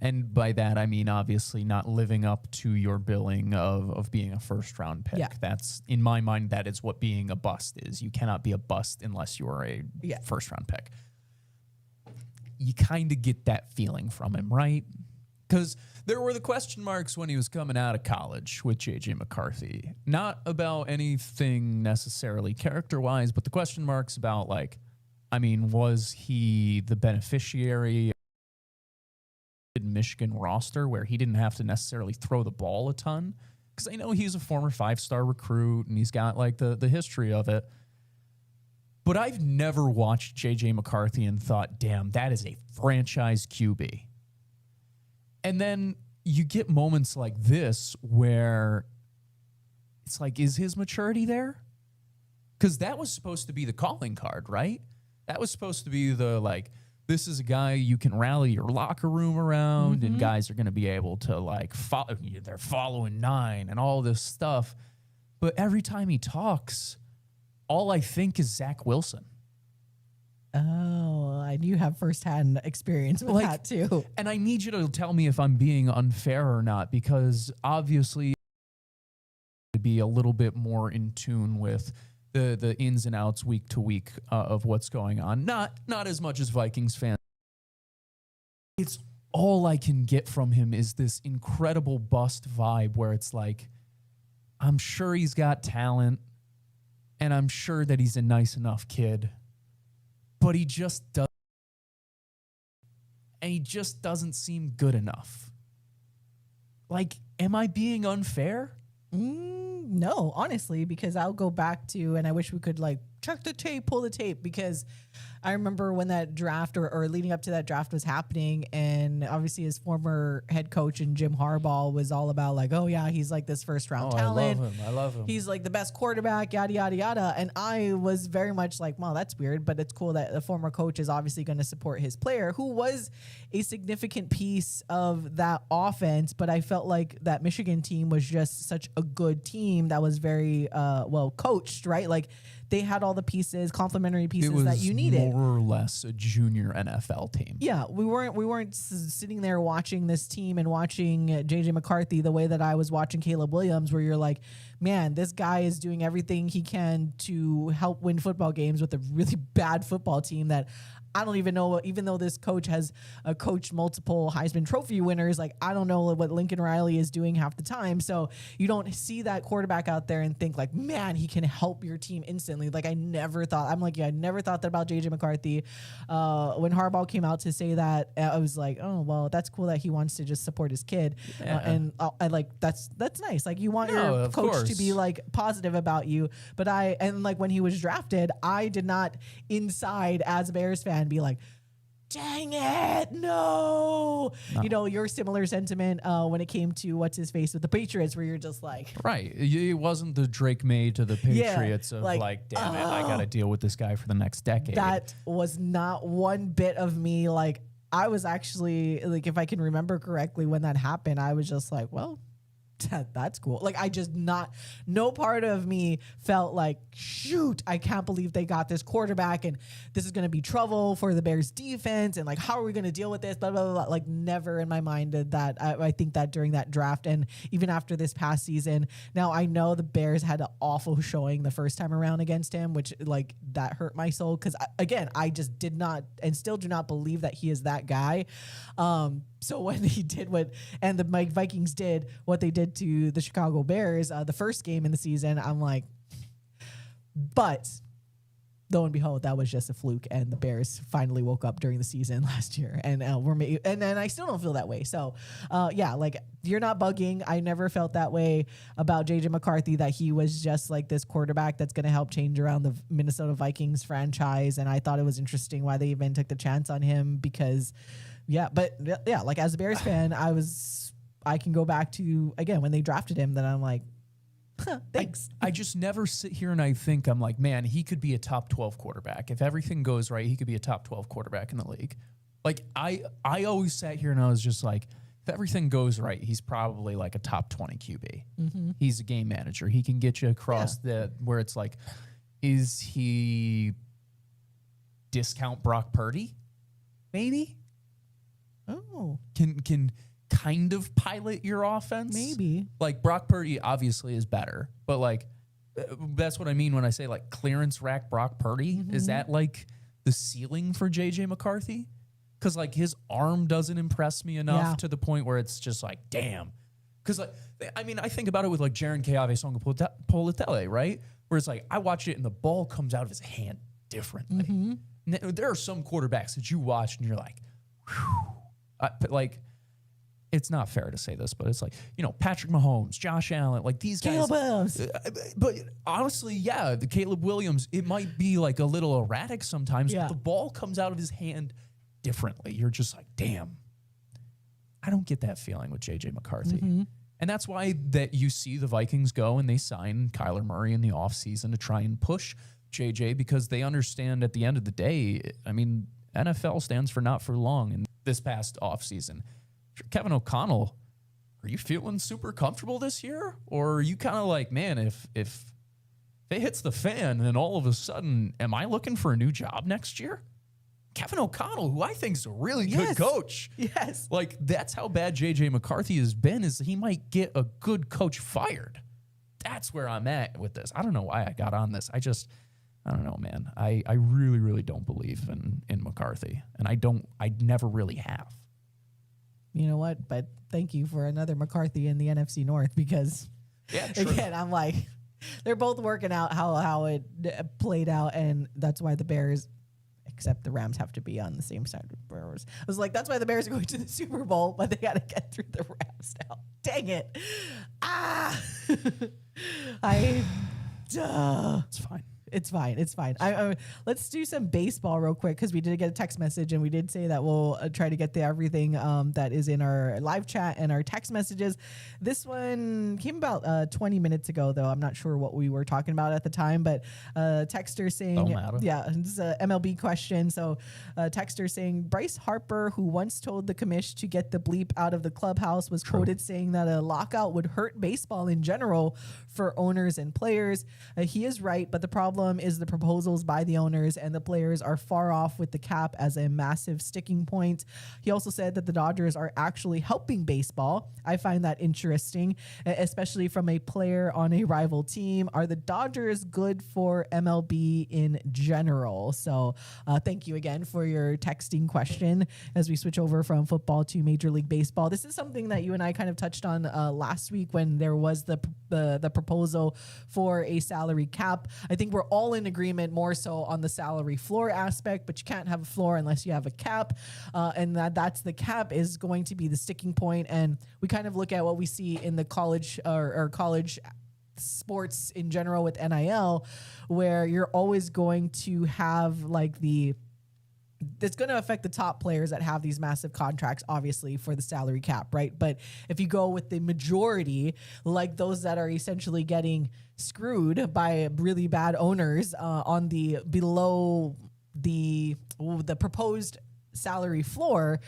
and by that, I mean, obviously not living up to your billing of being a first-round pick. Yeah. That's, in my mind, that is what being a bust is. You cannot be a bust unless you are a first-round pick. You kind of get that feeling from him, right? Because there were the question marks when he was coming out of college with J.J. McCarthy. Not about anything necessarily character-wise, but the question marks about, like, I mean, was he the beneficiary Michigan roster where he didn't have to necessarily throw the ball a ton? Because I know he's a former 5-star recruit and he's got like the history of it. But I've never watched JJ McCarthy and thought, damn, that is a franchise QB. And then you get moments like this where it's like, is his maturity there? Because that was supposed to be the calling card, right? That was supposed to be the, like, this is a guy you can rally your locker room around, and guys are going to be able to, like, follow. They're following 9 and all this stuff. But every time he talks, all I think is Zach Wilson. Oh, and you have firsthand experience with that too. And I need you to tell me if I'm being unfair or not, because obviously to be a little bit more in tune with the ins and outs week to week of what's going on. Not as much as Vikings fans. It's all I can get from him is this incredible bust vibe where it's like, I'm sure he's got talent and I'm sure that he's a nice enough kid, but he just doesn't. And he just doesn't seem good enough. Like, am I being unfair? No, honestly, because I'll go back to, and I wish we could like check the tape, pull the tape, because I remember when that draft or leading up to that draft was happening, and obviously his former head coach and Jim Harbaugh was all about like, oh yeah, he's like this first round talent. I love him. He's like the best quarterback, yada, yada, yada. And I was very much like, well, that's weird, but it's cool that the former coach is obviously going to support his player, who was a significant piece of that offense. But I felt like that Michigan team was just such a good team that was very well coached, right? Like they had all the pieces, complementary pieces that you needed. More or less a junior NFL team. Yeah, we weren't sitting there watching this team and watching JJ McCarthy the way that I was watching Caleb Williams, where you're like, man, this guy is doing everything he can to help win football games with a really bad football team that I don't even know, even though this coach has coached multiple Heisman Trophy winners, like I don't know what Lincoln Riley is doing half the time. So you don't see that quarterback out there and think like, man, he can help your team instantly. Like I never thought that about JJ McCarthy. When Harbaugh came out to say that, I was like, oh, well, that's cool that he wants to just support his kid. And I like, that's nice. Like you want your coach to be like positive about you. But like when he was drafted, I did not inside as a Bears fan be like, dang it, no. You know, your similar sentiment when it came to what's his face with the Patriots, where you're just like, right. It wasn't the Drake May to the Patriots of like, damn it, I got to deal with this guy for the next decade. That was not one bit of me. Like I was actually like, if I can remember correctly when that happened, I was just like, well, that's cool. Like no part of me felt like, shoot, I can't believe they got this quarterback and this is going to be trouble for the Bears defense. And like, how are we going to deal with this? Blah, blah, blah, blah. Like never in my mind did that. I think that during that draft and even after this past season, now I know the Bears had an awful showing the first time around against him, which like that hurt my soul. Cause again, I just did not and still do not believe that he is that guy. So when he did and the Vikings did what they did to the Chicago Bears, the first game in the season, I'm like, but lo and behold, that was just a fluke, and the Bears finally woke up during the season last year, and and I still don't feel that way. So, yeah, like you're not bugging. I never felt that way about JJ McCarthy, that he was just like this quarterback that's going to help change around the Minnesota Vikings franchise, and I thought it was interesting why they even took the chance on him because. Yeah, but yeah, like as a Bears fan, I can go back to, again, when they drafted him, then I'm like, thanks. I just never sit here and I think, I'm like, man, he could be a top 12 quarterback. If everything goes right, he could be a top 12 quarterback in the league. Like I always sat here and I was just like, if everything goes right, he's probably like a top 20 QB. Mm-hmm. He's a game manager. He can get you across where it's like, is he discount Brock Purdy? Maybe. Oh, can kind of pilot your offense. Maybe. Like Brock Purdy obviously is better, but like that's what I mean when I say like clearance rack Brock Purdy. Mm-hmm. Is that like the ceiling for JJ McCarthy? Because like his arm doesn't impress me enough to the point where it's just like, damn. Because like, I mean, I think about it with like Jaron Keave-Politele, right? Where it's like, I watch it and the ball comes out of his hand differently. Mm-hmm. There are some quarterbacks that you watch and you're like, whew. But like, it's not fair to say this, but it's like, you know, Patrick Mahomes, Josh Allen, like these guys. Caleb Williams. But honestly, yeah, the Caleb Williams, it might be like a little erratic sometimes, but the ball comes out of his hand differently. You're just like, damn, I don't get that feeling with JJ McCarthy. Mm-hmm. And that's why that you see the Vikings go and they sign Kyler Murray in the offseason to try and push JJ, because they understand at the end of the day, I mean, NFL stands for not for long. And this past offseason, Kevin O'Connell, are you feeling super comfortable this year? Or are you kind of like, man, if it hits the fan, then all of a sudden, am I looking for a new job next year? Kevin O'Connell, who I think is a really good coach. Yes. Like, that's how bad J.J. McCarthy has been, is he might get a good coach fired. That's where I'm at with this. I don't know why I got on this. I don't know, man. I really, really don't believe in McCarthy. And I never really have. You know what? But thank you for another McCarthy in the NFC North, because again, I'm like, they're both working out how it played out, and that's why the Bears, except the Rams, have to be on the same side of the Bears. I was like, that's why the Bears are going to the Super Bowl, but they got to get through the Rams now. Dang it. It's fine. It's fine. It's fine. Let's do some baseball real quick because we did get a text message and we did say that we'll try to get to everything that is in our live chat and our text messages. This one came about 20 minutes ago, though. I'm not sure what we were talking about at the time, but texter saying, Don't matter. yeah, it's a MLB question. So texter saying Bryce Harper, who once told the commish to get the bleep out of the clubhouse, was quoted saying that a lockout would hurt baseball in general for owners and players. He is right, but the problem is the proposals by the owners and the players are far off with the cap as a massive sticking point. He also said that the Dodgers are actually helping baseball. I find that interesting, especially from a player on a rival team. Are the Dodgers good for MLB in general? So thank you again for your texting question as we switch over from football to Major League Baseball. This is something that you and I kind of touched on last week when there was the proposal for a salary cap. I think we're all in agreement more so on the salary floor aspect, but you can't have a floor unless you have a cap, and that's the cap is going to be the sticking point. And we kind of look at what we see in the college or college sports in general with NIL, where you're always going to have like it's going to affect the top players that have these massive contracts, obviously, for the salary cap, right? But if you go with the majority, like those that are essentially getting screwed by really bad owners on the below the proposed salary floor,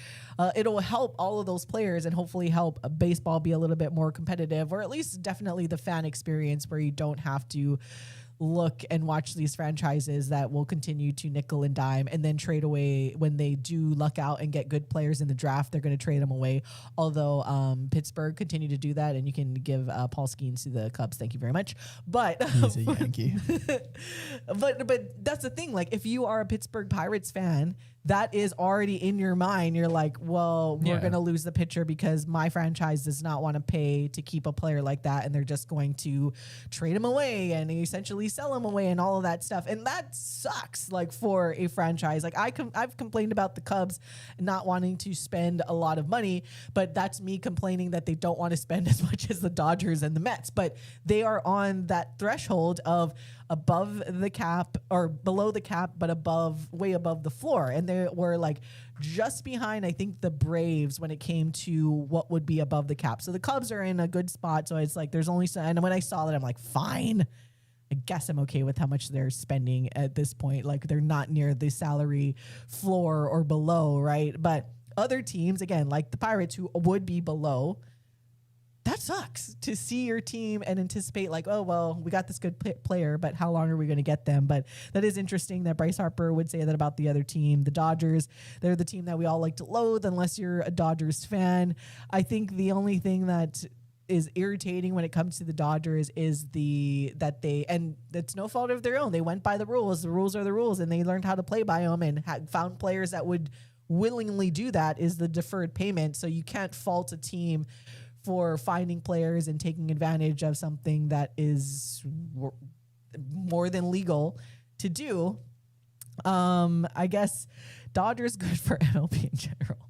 it'll help all of those players and hopefully help baseball be a little bit more competitive, or at least definitely the fan experience where you don't have to look and watch these franchises that will continue to nickel and dime and then trade away when they do luck out and get good players in the draft. They're going to trade them away. Although Pittsburgh continue to do that, and you can give Paul Skeens to the Cubs. Thank you very much. But He's a Yankee. but that's the thing. Like if you are a Pittsburgh Pirates fan, that is already in your mind. You're like, well, we're going to lose the pitcher because my franchise does not want to pay to keep a player like that. And they're just going to trade him away and essentially sell him away and all of that stuff. And that sucks, like for a franchise. Like I've complained about the Cubs not wanting to spend a lot of money, but that's me complaining that they don't want to spend as much as the Dodgers and the Mets. But they are on that threshold of above the cap or below the cap, but way above the floor. And they were like just behind, I think, the Braves when it came to what would be above the cap. So the Cubs are in a good spot. So it's like, there's only, and when I saw that, I'm like, fine, I guess I'm okay with how much they're spending at this point. Like they're not near the salary floor or below, right? But other teams, again, like the Pirates, who would be below, that sucks to see your team and anticipate like, oh, well, we got this good player, but how long are we going to get them? But that is interesting that Bryce Harper would say that about the other team, the Dodgers. They're the team that we all like to loathe unless you're a Dodgers fan. I think the only thing that is irritating when it comes to the Dodgers is and it's no fault of their own. They went by the rules. The rules are the rules, and they learned how to play by them and found players that would willingly do that is the deferred payment. So you can't fault a team for finding players and taking advantage of something that is more than legal to do. I guess Dodgers good for MLB in general.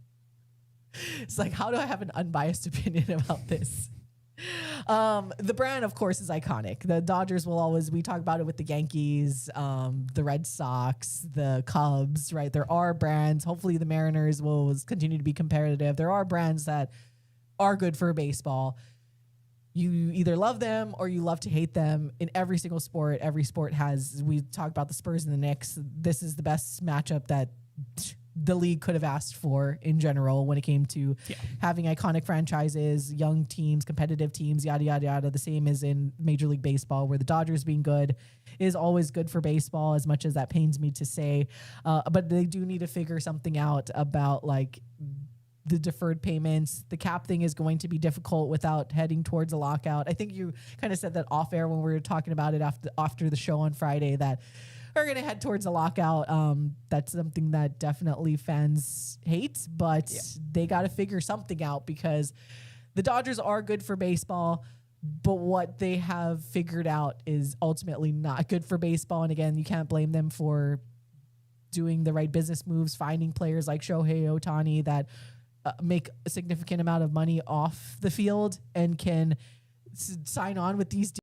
It's like, how do I have an unbiased opinion about this? The brand, of course, is iconic. The Dodgers will always, we talk about it with the Yankees, the Red Sox, the Cubs, right? There are brands. Hopefully the Mariners will continue to be competitive. There are brands that are good for baseball. You either love them or you love to hate them in every single sport. Every sport has, we talk about the Spurs and the Knicks. This is the best matchup that the league could have asked for in general when it came to having iconic franchises, young teams, competitive teams, yada, yada, yada. The same as in Major League Baseball, where the Dodgers being good is always good for baseball, as much as that pains me to say. But they do need to figure something out about like the deferred payments. The cap thing is going to be difficult without heading towards a lockout. I think you kind of said that off air when we were talking about it after the show on Friday, that we're going to head towards a lockout. That's something that definitely fans hate, but they got to figure something out because the Dodgers are good for baseball, but what they have figured out is ultimately not good for baseball. And again, you can't blame them for doing the right business moves, finding players like Shohei Ohtani that make a significant amount of money off the field and can sign on with these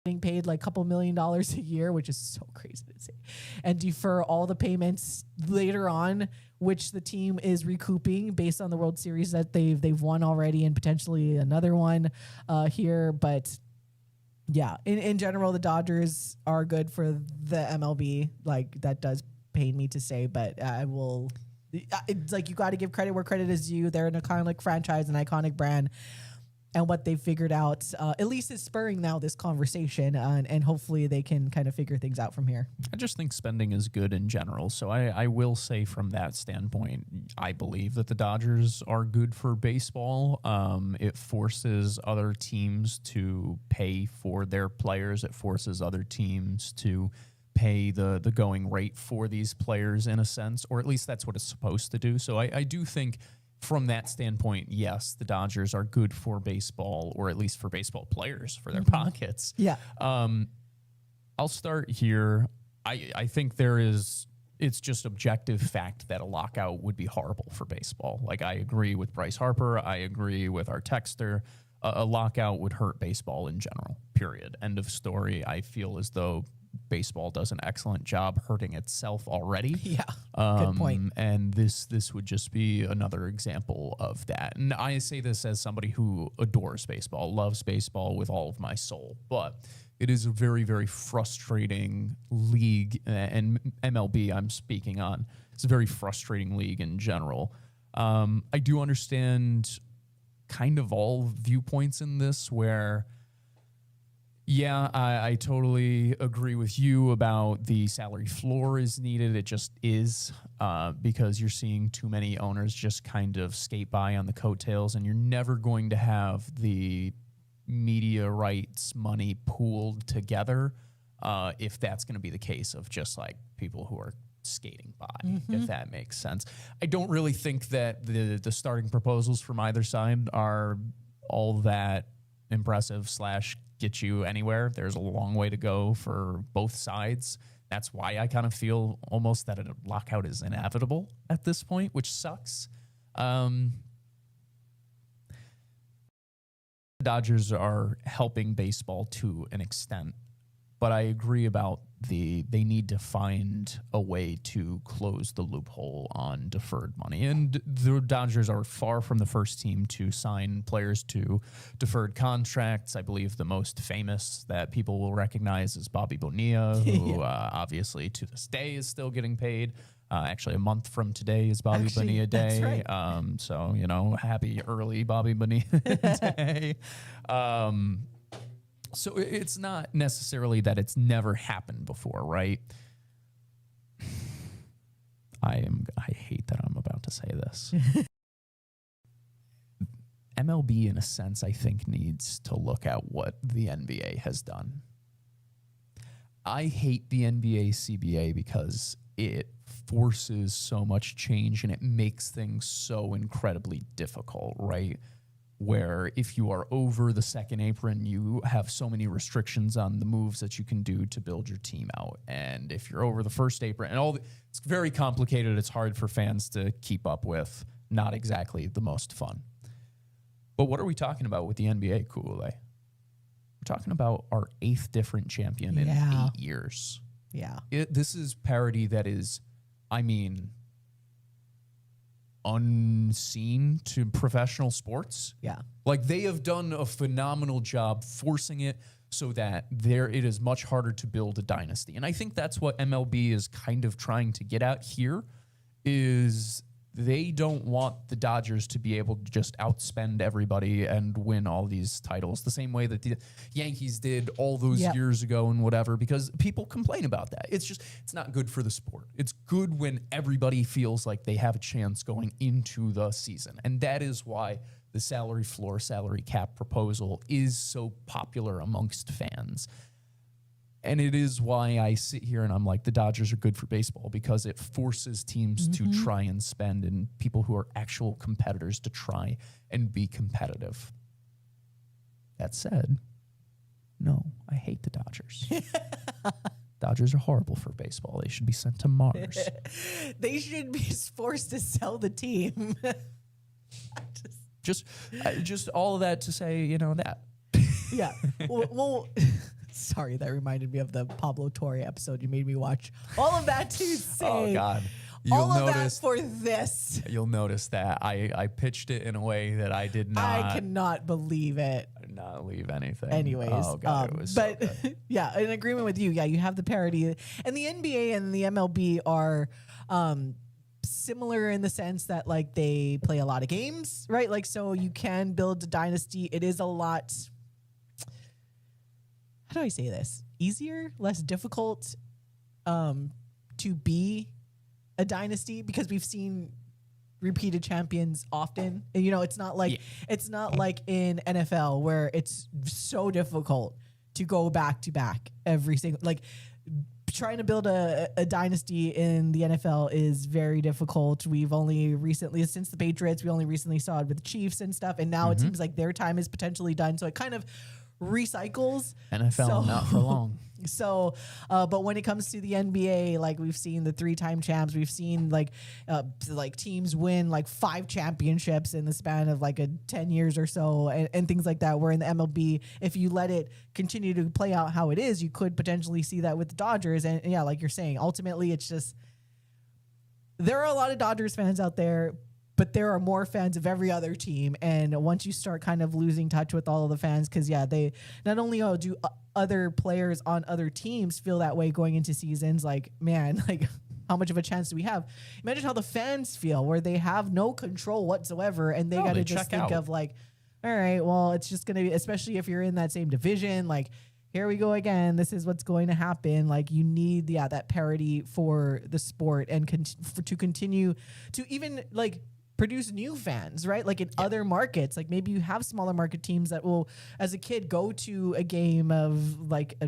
being paid like a couple $1 million a year, which is so crazy to say, and defer all the payments later on, which the team is recouping based on the World Series that they've won already and potentially another one here. But yeah, in general, the Dodgers are good for the MLB. Like, that does pain me to say, but I will. It's like, you got to give credit where credit is due. They're an iconic franchise, an iconic brand. And what they've figured out, at least is spurring now this conversation, and hopefully they can kind of figure things out from here. I just think spending is good in general. So I will say from that standpoint, I believe that the Dodgers are good for baseball. It forces other teams to pay for their players. It forces other teams to pay the going rate for these players in a sense, or at least that's what it's supposed to do. So I do think from that standpoint, yes, the Dodgers are good for baseball, or at least for baseball players, for their pockets. Yeah. I'll start here. I think it's just objective fact that a lockout would be horrible for baseball. Like, I agree with Bryce Harper. I agree with our texter. A lockout would hurt baseball in general, period. End of story. I feel as though baseball does an excellent job hurting itself already. Yeah, good point. And this would just be another example of that. And I say this as somebody who adores baseball, loves baseball with all of my soul, but it is a very, very frustrating league, and MLB I'm speaking on. It's a very frustrating league in general. I do understand kind of all viewpoints in this where, yeah, I totally agree with you about the salary floor is needed. It just is, because you're seeing too many owners just kind of skate by on the coattails, and you're never going to have the media rights money pooled together if that's going to be the case of just like people who are skating by, if that makes sense. I don't really think that the starting proposals from either side are all that impressive / get you anywhere. There's a long way to go for both sides. That's why I kind of feel almost that a lockout is inevitable at this point, which sucks. The Dodgers are helping baseball to an extent, but I agree about they need to find a way to close the loophole on deferred money. And the Dodgers are far from the first team to sign players to deferred contracts. I believe the most famous that people will recognize is Bobby Bonilla, who obviously to this day is still getting paid. Actually, a month from today is Bobby Bonilla Day. That's right. So, happy early Bobby Bonilla Day. So it's not necessarily that it's never happened before, right? I hate that I'm about to say this. MLB, in a sense, I think needs to look at what the NBA has done. I hate the NBA CBA because it forces so much change and it makes things so incredibly difficult, right? Where if you are over the second apron, you have so many restrictions on the moves that you can do to build your team out. And if you're over the first apron, and it's very complicated. It's hard for fans to keep up with. Not exactly the most fun. But what are we talking about with the NBA, Ku'ule? We're talking about our 8th different champion in 8 years. Yeah. This is parity that is, unseen to professional sports. Yeah. Like, they have done a phenomenal job forcing it so that it is much harder to build a dynasty. And I think that's what MLB is kind of trying to get at here, is they don't want the Dodgers to be able to just outspend everybody and win all these titles the same way that the Yankees did all those years ago and whatever, because people complain about that. It's not good for the sport. It's good when everybody feels like they have a chance going into the season. And that is why the salary floor, salary cap proposal is so popular amongst fans. And it is why I sit here and I'm like, the Dodgers are good for baseball, because it forces teams to try and spend, and people who are actual competitors to try and be competitive. That said, no, I hate the Dodgers. Dodgers are horrible for baseball. They should be sent to Mars. They should be forced to sell the team. Just all of that to say, that. Yeah. Well, Sorry, that reminded me of the Pablo Torre episode you made me watch. All of that to say. Oh God. All of that for this. You'll notice that I pitched it in a way that I did not. I cannot believe it. Not leave anything. Anyways, oh God, it was but so good. yeah, in agreement with you. Yeah, you have the parity, and the NBA and the MLB are similar in the sense that like they play a lot of games, right? Like so, you can build a dynasty. It is a lot. How do I say this? Easier, less difficult, to be a dynasty because we've seen repeated champions often. And, you know, it's not like in NFL where it's so difficult to go back to back every single like trying to build a dynasty in the NFL is very difficult. We've only recently, since the Patriots, we only recently saw it with the Chiefs and stuff. And now it seems like their time is potentially done. So it kind of recycles. NFL, not for long. So, but when it comes to the NBA, like we've seen the 3-time champs, we've seen like teams win like 5 championships in the span of like 10 years or so and things like that. Where in the MLB, if you let it continue to play out how it is, you could potentially see that with the Dodgers. And yeah, like you're saying, ultimately it's just, there are a lot of Dodgers fans out there, but there are more fans of every other team. And once you start kind of losing touch with all of the fans, because yeah, they not only do other players on other teams feel that way going into seasons, like, man, like how much of a chance do we have? Imagine how the fans feel where they have no control whatsoever and they got to just think of like, all right, well, it's just going to be, especially if you're in that same division, like, here we go again. This is what's going to happen. Like you need, that parity for the sport and to continue to even like produce new fans, right? Like in other markets, like maybe you have smaller market teams that will, as a kid, go to a game of like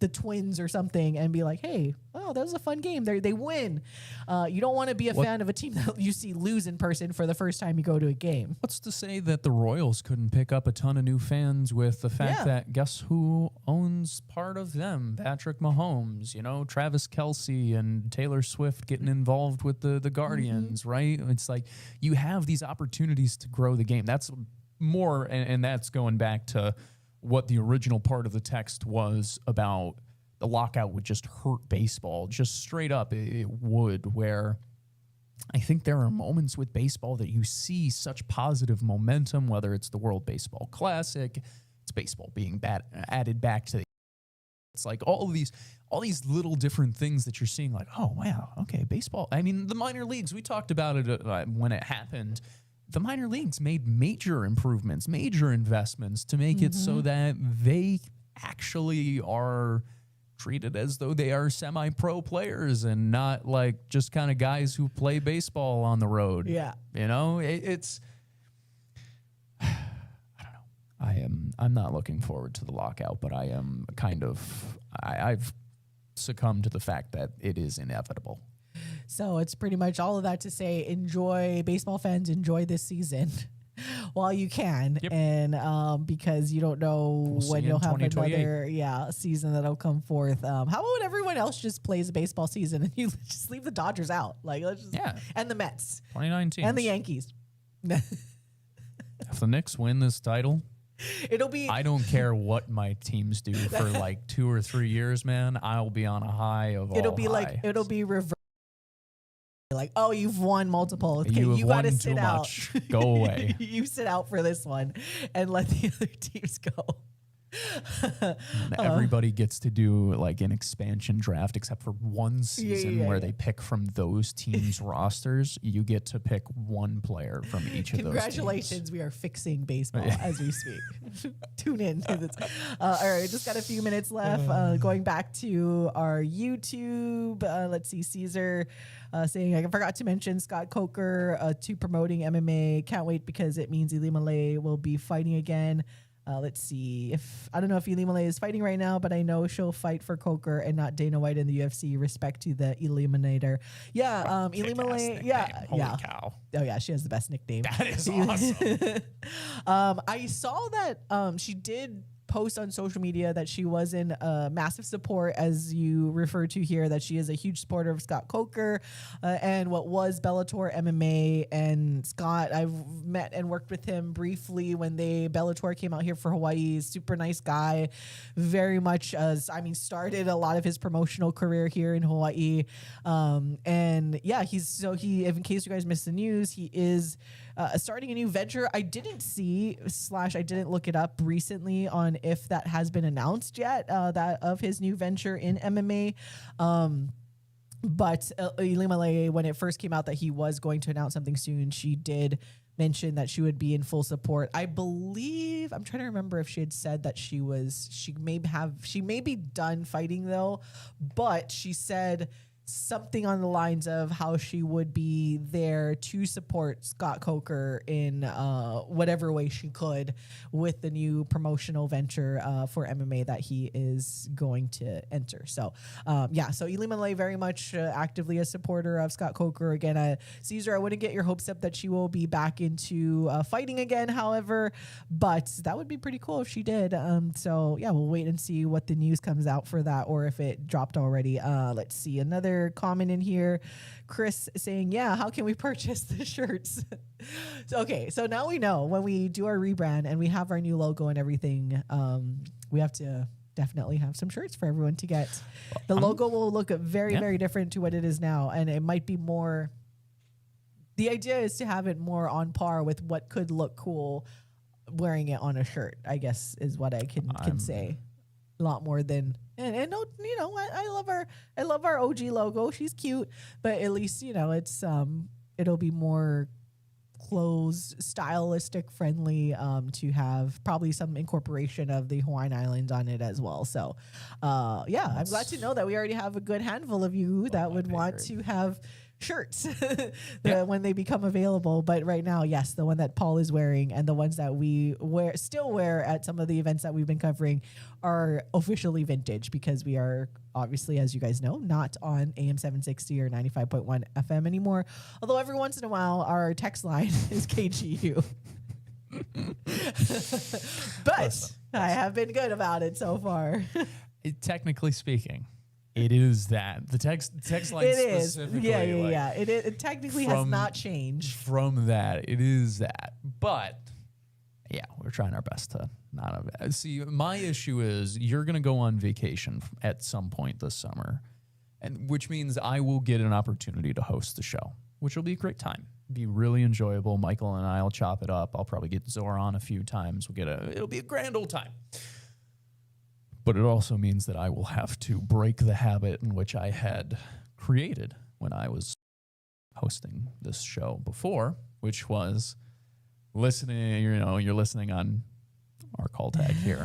the Twins or something and be like, hey, oh, that was a fun game. They win. You don't want to be a fan of a team that you see lose in person for the first time you go to a game. What's to say that the Royals couldn't pick up a ton of new fans with the fact that guess who owns part of them? Patrick Mahomes, Travis Kelce and Taylor Swift getting involved with the Guardians, right? It's like you have these opportunities to grow the game. That's more, and that's going back to what the original part of the text was about. The lockout would just hurt baseball, just straight up it would, where I think there are moments with baseball that you see such positive momentum, whether it's the World Baseball Classic, it's baseball being added back to the, it's like all these little different things that you're seeing like, oh, wow, okay, baseball. I mean, the minor leagues, we talked about it when it happened. The minor leagues made major improvements, major investments to make it so that they actually are treated as though they are semi-pro players and not like just kind of guys who play baseball on the road. Yeah. It's, I don't know. I'm not looking forward to the lockout, but I am I've succumbed to the fact that it is inevitable. So it's pretty much all of that to say, baseball fans, enjoy this season while you can. Yep. And because you don't know when you'll have another season that'll come forth. How about everyone else just plays a baseball season and you just leave the Dodgers out? Like, let's just, and the Mets. 2019. And the Yankees. If the Knicks win this title, it'll be. I don't care what my teams do for like 2 or 3 years, man. I'll be on a high of all highs. It'll be reversed. Like, oh, you've won multiple. Okay, you got to won sit too out. Much. Go away. You sit out for this one and let the other teams go. Everybody gets to do like an expansion draft except for one season where they pick from those teams' rosters. You get to pick one player from each of those teams. Congratulations, we are fixing baseball as we speak. Tune in. All right, just got a few minutes left. Going back to our YouTube. Let's see, Caesar saying, I forgot to mention Scott Coker to promoting MMA. Can't wait because it means Elimale will be fighting again. Let's see. I don't know if Elimale is fighting right now, but I know she'll fight for Coker and not Dana White in the UFC. Respect to the Eliminator. Yeah, Elimale. Yeah, Holy cow. Oh yeah, she has the best nickname. That is awesome. I saw that she did post on social media that she was in massive support, as you refer to here, that she is a huge supporter of Scott Coker and what was Bellator MMA. And Scott, I've met and worked with him briefly when Bellator came out here for Hawaii. Super nice guy, very much started a lot of his promotional career here in Hawaii. And yeah, in case you guys missed the news, he is starting a new venture. I didn't look it up recently on if that has been announced yet, that of his new venture in MMA. But Ilimale, when it first came out that he was going to announce something soon, she did mention that she would be in full support. I believe, I'm trying to remember if she had said that she may be done fighting though, but she said something on the lines of how she would be there to support Scott Coker in whatever way she could with the new promotional venture for MMA that he is going to enter. So so Ilimale very much actively a supporter of Scott Coker. Again, Caesar, I wouldn't get your hopes up that she will be back into fighting again, however, but that would be pretty cool if she did. So yeah, we'll wait and see what the news comes out for that, or if it dropped already. Let's see, another comment in here, Chris saying, yeah, how can we purchase the shirts? So now we know when we do our rebrand and we have our new logo and everything, we have to definitely have some shirts for everyone to get. The logo will look very different to what it is now, and it might be more, the idea is to have it more on par with what could look cool wearing it on a shirt, I guess is what I can say. A lot more than and no, I love our OG logo. She's cute, but at least it's it'll be more clothes stylistic friendly to have probably some incorporation of the Hawaiian Islands on it as well. So I'm glad to know that we already have a good handful of you that would want to have shirts when they become available. But right now, yes, the one that Paul is wearing and the ones that we still wear at some of the events that we've been covering are officially vintage, because we are obviously, as you guys know, not on AM 760 or 95.1 FM anymore. Although every once in a while our text line is KGU. But I have been good about it so far. Technically speaking, it is that. The text line it specifically. Is. Yeah. It technically has not changed. From that, it is that. But yeah, we're trying our best to not have. See, my issue is you're going to go on vacation at some point this summer, and which means I will get an opportunity to host the show, which will be a great time. Be really enjoyable. Michael and I'll chop it up. I'll probably get Zora on a few times. It'll be a grand old time. But it also means that I will have to break the habit in which I had created when I was hosting this show before, which was listening, you're listening on our call tag here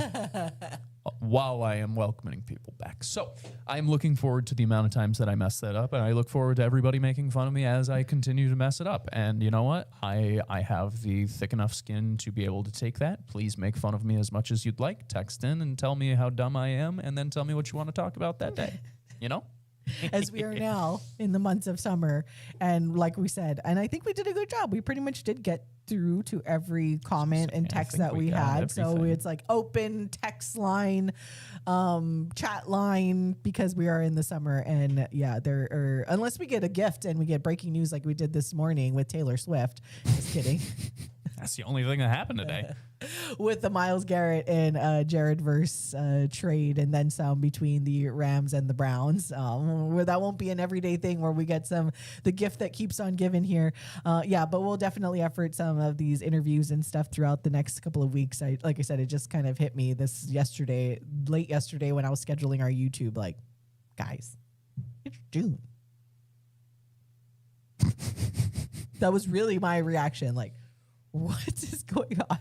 while I am welcoming people back. So I'm looking forward to the amount of times that I mess that up, and I look forward to everybody making fun of me as I continue to mess it up. And you know what? I have the thick enough skin to be able to take that. Please make fun of me as much as you'd like. Text in and tell me how dumb I am, and then tell me what you want to talk about that day. As we are now in the months of summer. And like we said, and I think we did a good job. We pretty much did get through to every comment and text that we had. Everything. So it's like open text line, chat line, because we are in the summer. And yeah, unless we get a gift and we get breaking news like we did this morning with Taylor Swift. Just kidding. That's the only thing that happened today. With the Myles Garrett and Jared Verse trade, and then some between the Rams and the Browns. Where that won't be an everyday thing where we get the gift that keeps on giving here. But we'll definitely effort some of these interviews and stuff throughout the next couple of weeks. Like I said, it just kind of hit me late yesterday when I was scheduling our YouTube. Like, guys, it's June. That was really my reaction. Like, what is going on?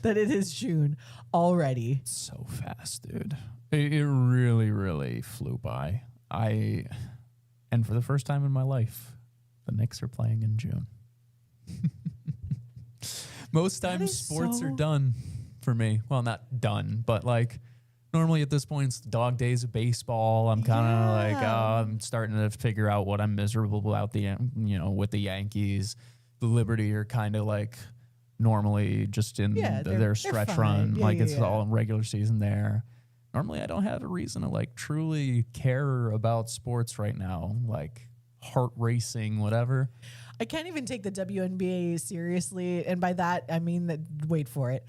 That it is June already. So fast, dude. It really, really flew by. And for the first time in my life, the Knicks are playing in June. Most times sports are done for me. Well, not done, but like normally at this point, it's the dog days of baseball. I'm kind of like, I'm starting to figure out what I'm miserable about with the Yankees. The Liberty are kind of like normally just in their stretch run. Yeah, Like it's all in regular season there. Normally I don't have a reason to like truly care about sports right now, like heart racing, whatever. I can't even take the WNBA seriously. And by that, I mean that, wait for it.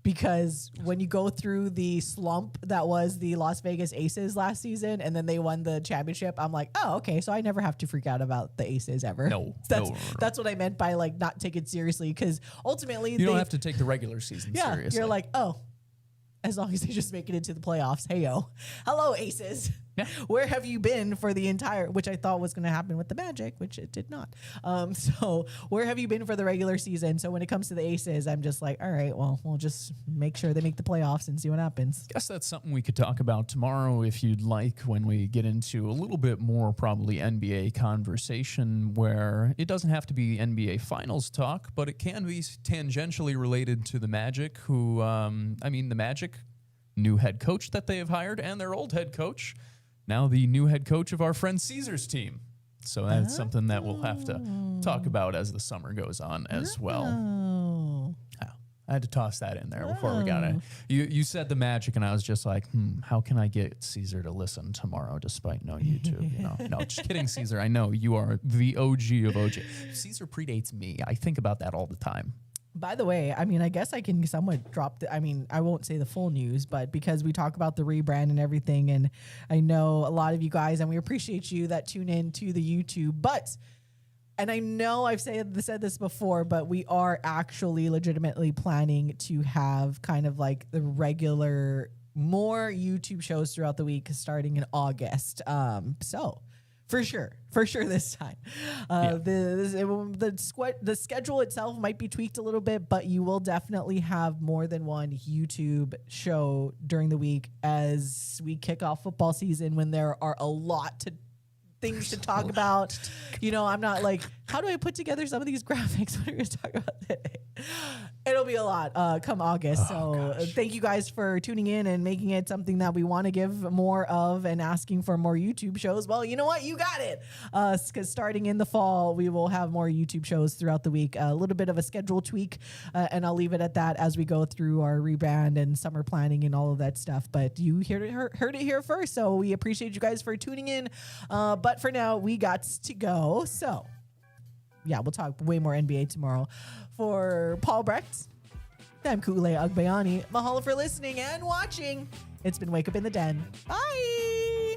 Because when you go through the slump that was the Las Vegas Aces last season and then they won the championship, I'm like, oh, okay, so I never have to freak out about the Aces ever. No, that's what I meant by like not take it seriously, because ultimately you don't have to take the regular season seriously. You're like, oh, as long as they just make it into the playoffs. Hey, yo. Hello, Aces. Yeah. Where have you been for the entire, which I thought was going to happen with the Magic, which it did not. So where have you been for the regular season? So when it comes to the Aces, I'm just like, all right, well, we'll just make sure they make the playoffs and see what happens. Guess that's something we could talk about tomorrow if you'd like, when we get into a little bit more probably NBA conversation, where it doesn't have to be NBA Finals talk, but it can be tangentially related to the Magic, who, the Magic, new head coach that they have hired, and their old head coach, now the new head coach of our friend Caesar's team. So that's something that we'll have to talk about as the summer goes on as well. I had to toss that in there before we got it. You said the Magic, and I was just like, how can I get Caesar to listen tomorrow despite no YouTube? No, just kidding, Caesar. I know you are the OG of OG. Caesar predates me. I think about that all the time. By the way, I mean, I guess I can somewhat drop I won't say the full news, but because we talk about the rebrand and everything, and I know a lot of you guys, and we appreciate you that tune in to the YouTube, and I know I've said this before, but we are actually legitimately planning to have kind of like the regular, more YouTube shows throughout the week starting in August. So for sure this time. The schedule itself might be tweaked a little bit, but you will definitely have more than one YouTube show during the week as we kick off football season, when there are a lot of things to talk about. I'm not like, how do I put together some of these graphics? What are we going to talk about today? It'll be a lot come August. Thank you guys for tuning in and making it something that we want to give more of, and asking for more YouTube shows. Well, you know what? You got it. Because starting in the fall, we will have more YouTube shows throughout the week. A little bit of a schedule tweak, and I'll leave it at that as we go through our rebrand and summer planning and all of that stuff. But you heard it here first, so we appreciate you guys for tuning in. But for now, we got to go. So yeah, we'll talk way more NBA tomorrow. For Paul Brecht, I'm Kule Agbayani. Mahalo for listening and watching. It's been Wake Up in the Den. Bye!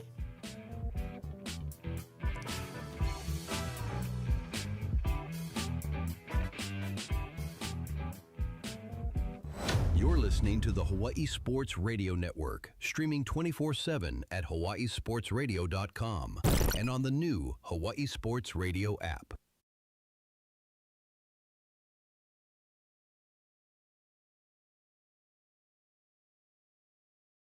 You're listening to the Hawaii Sports Radio Network, streaming 24/7 at hawaiisportsradio.com and on the new Hawaii Sports Radio app.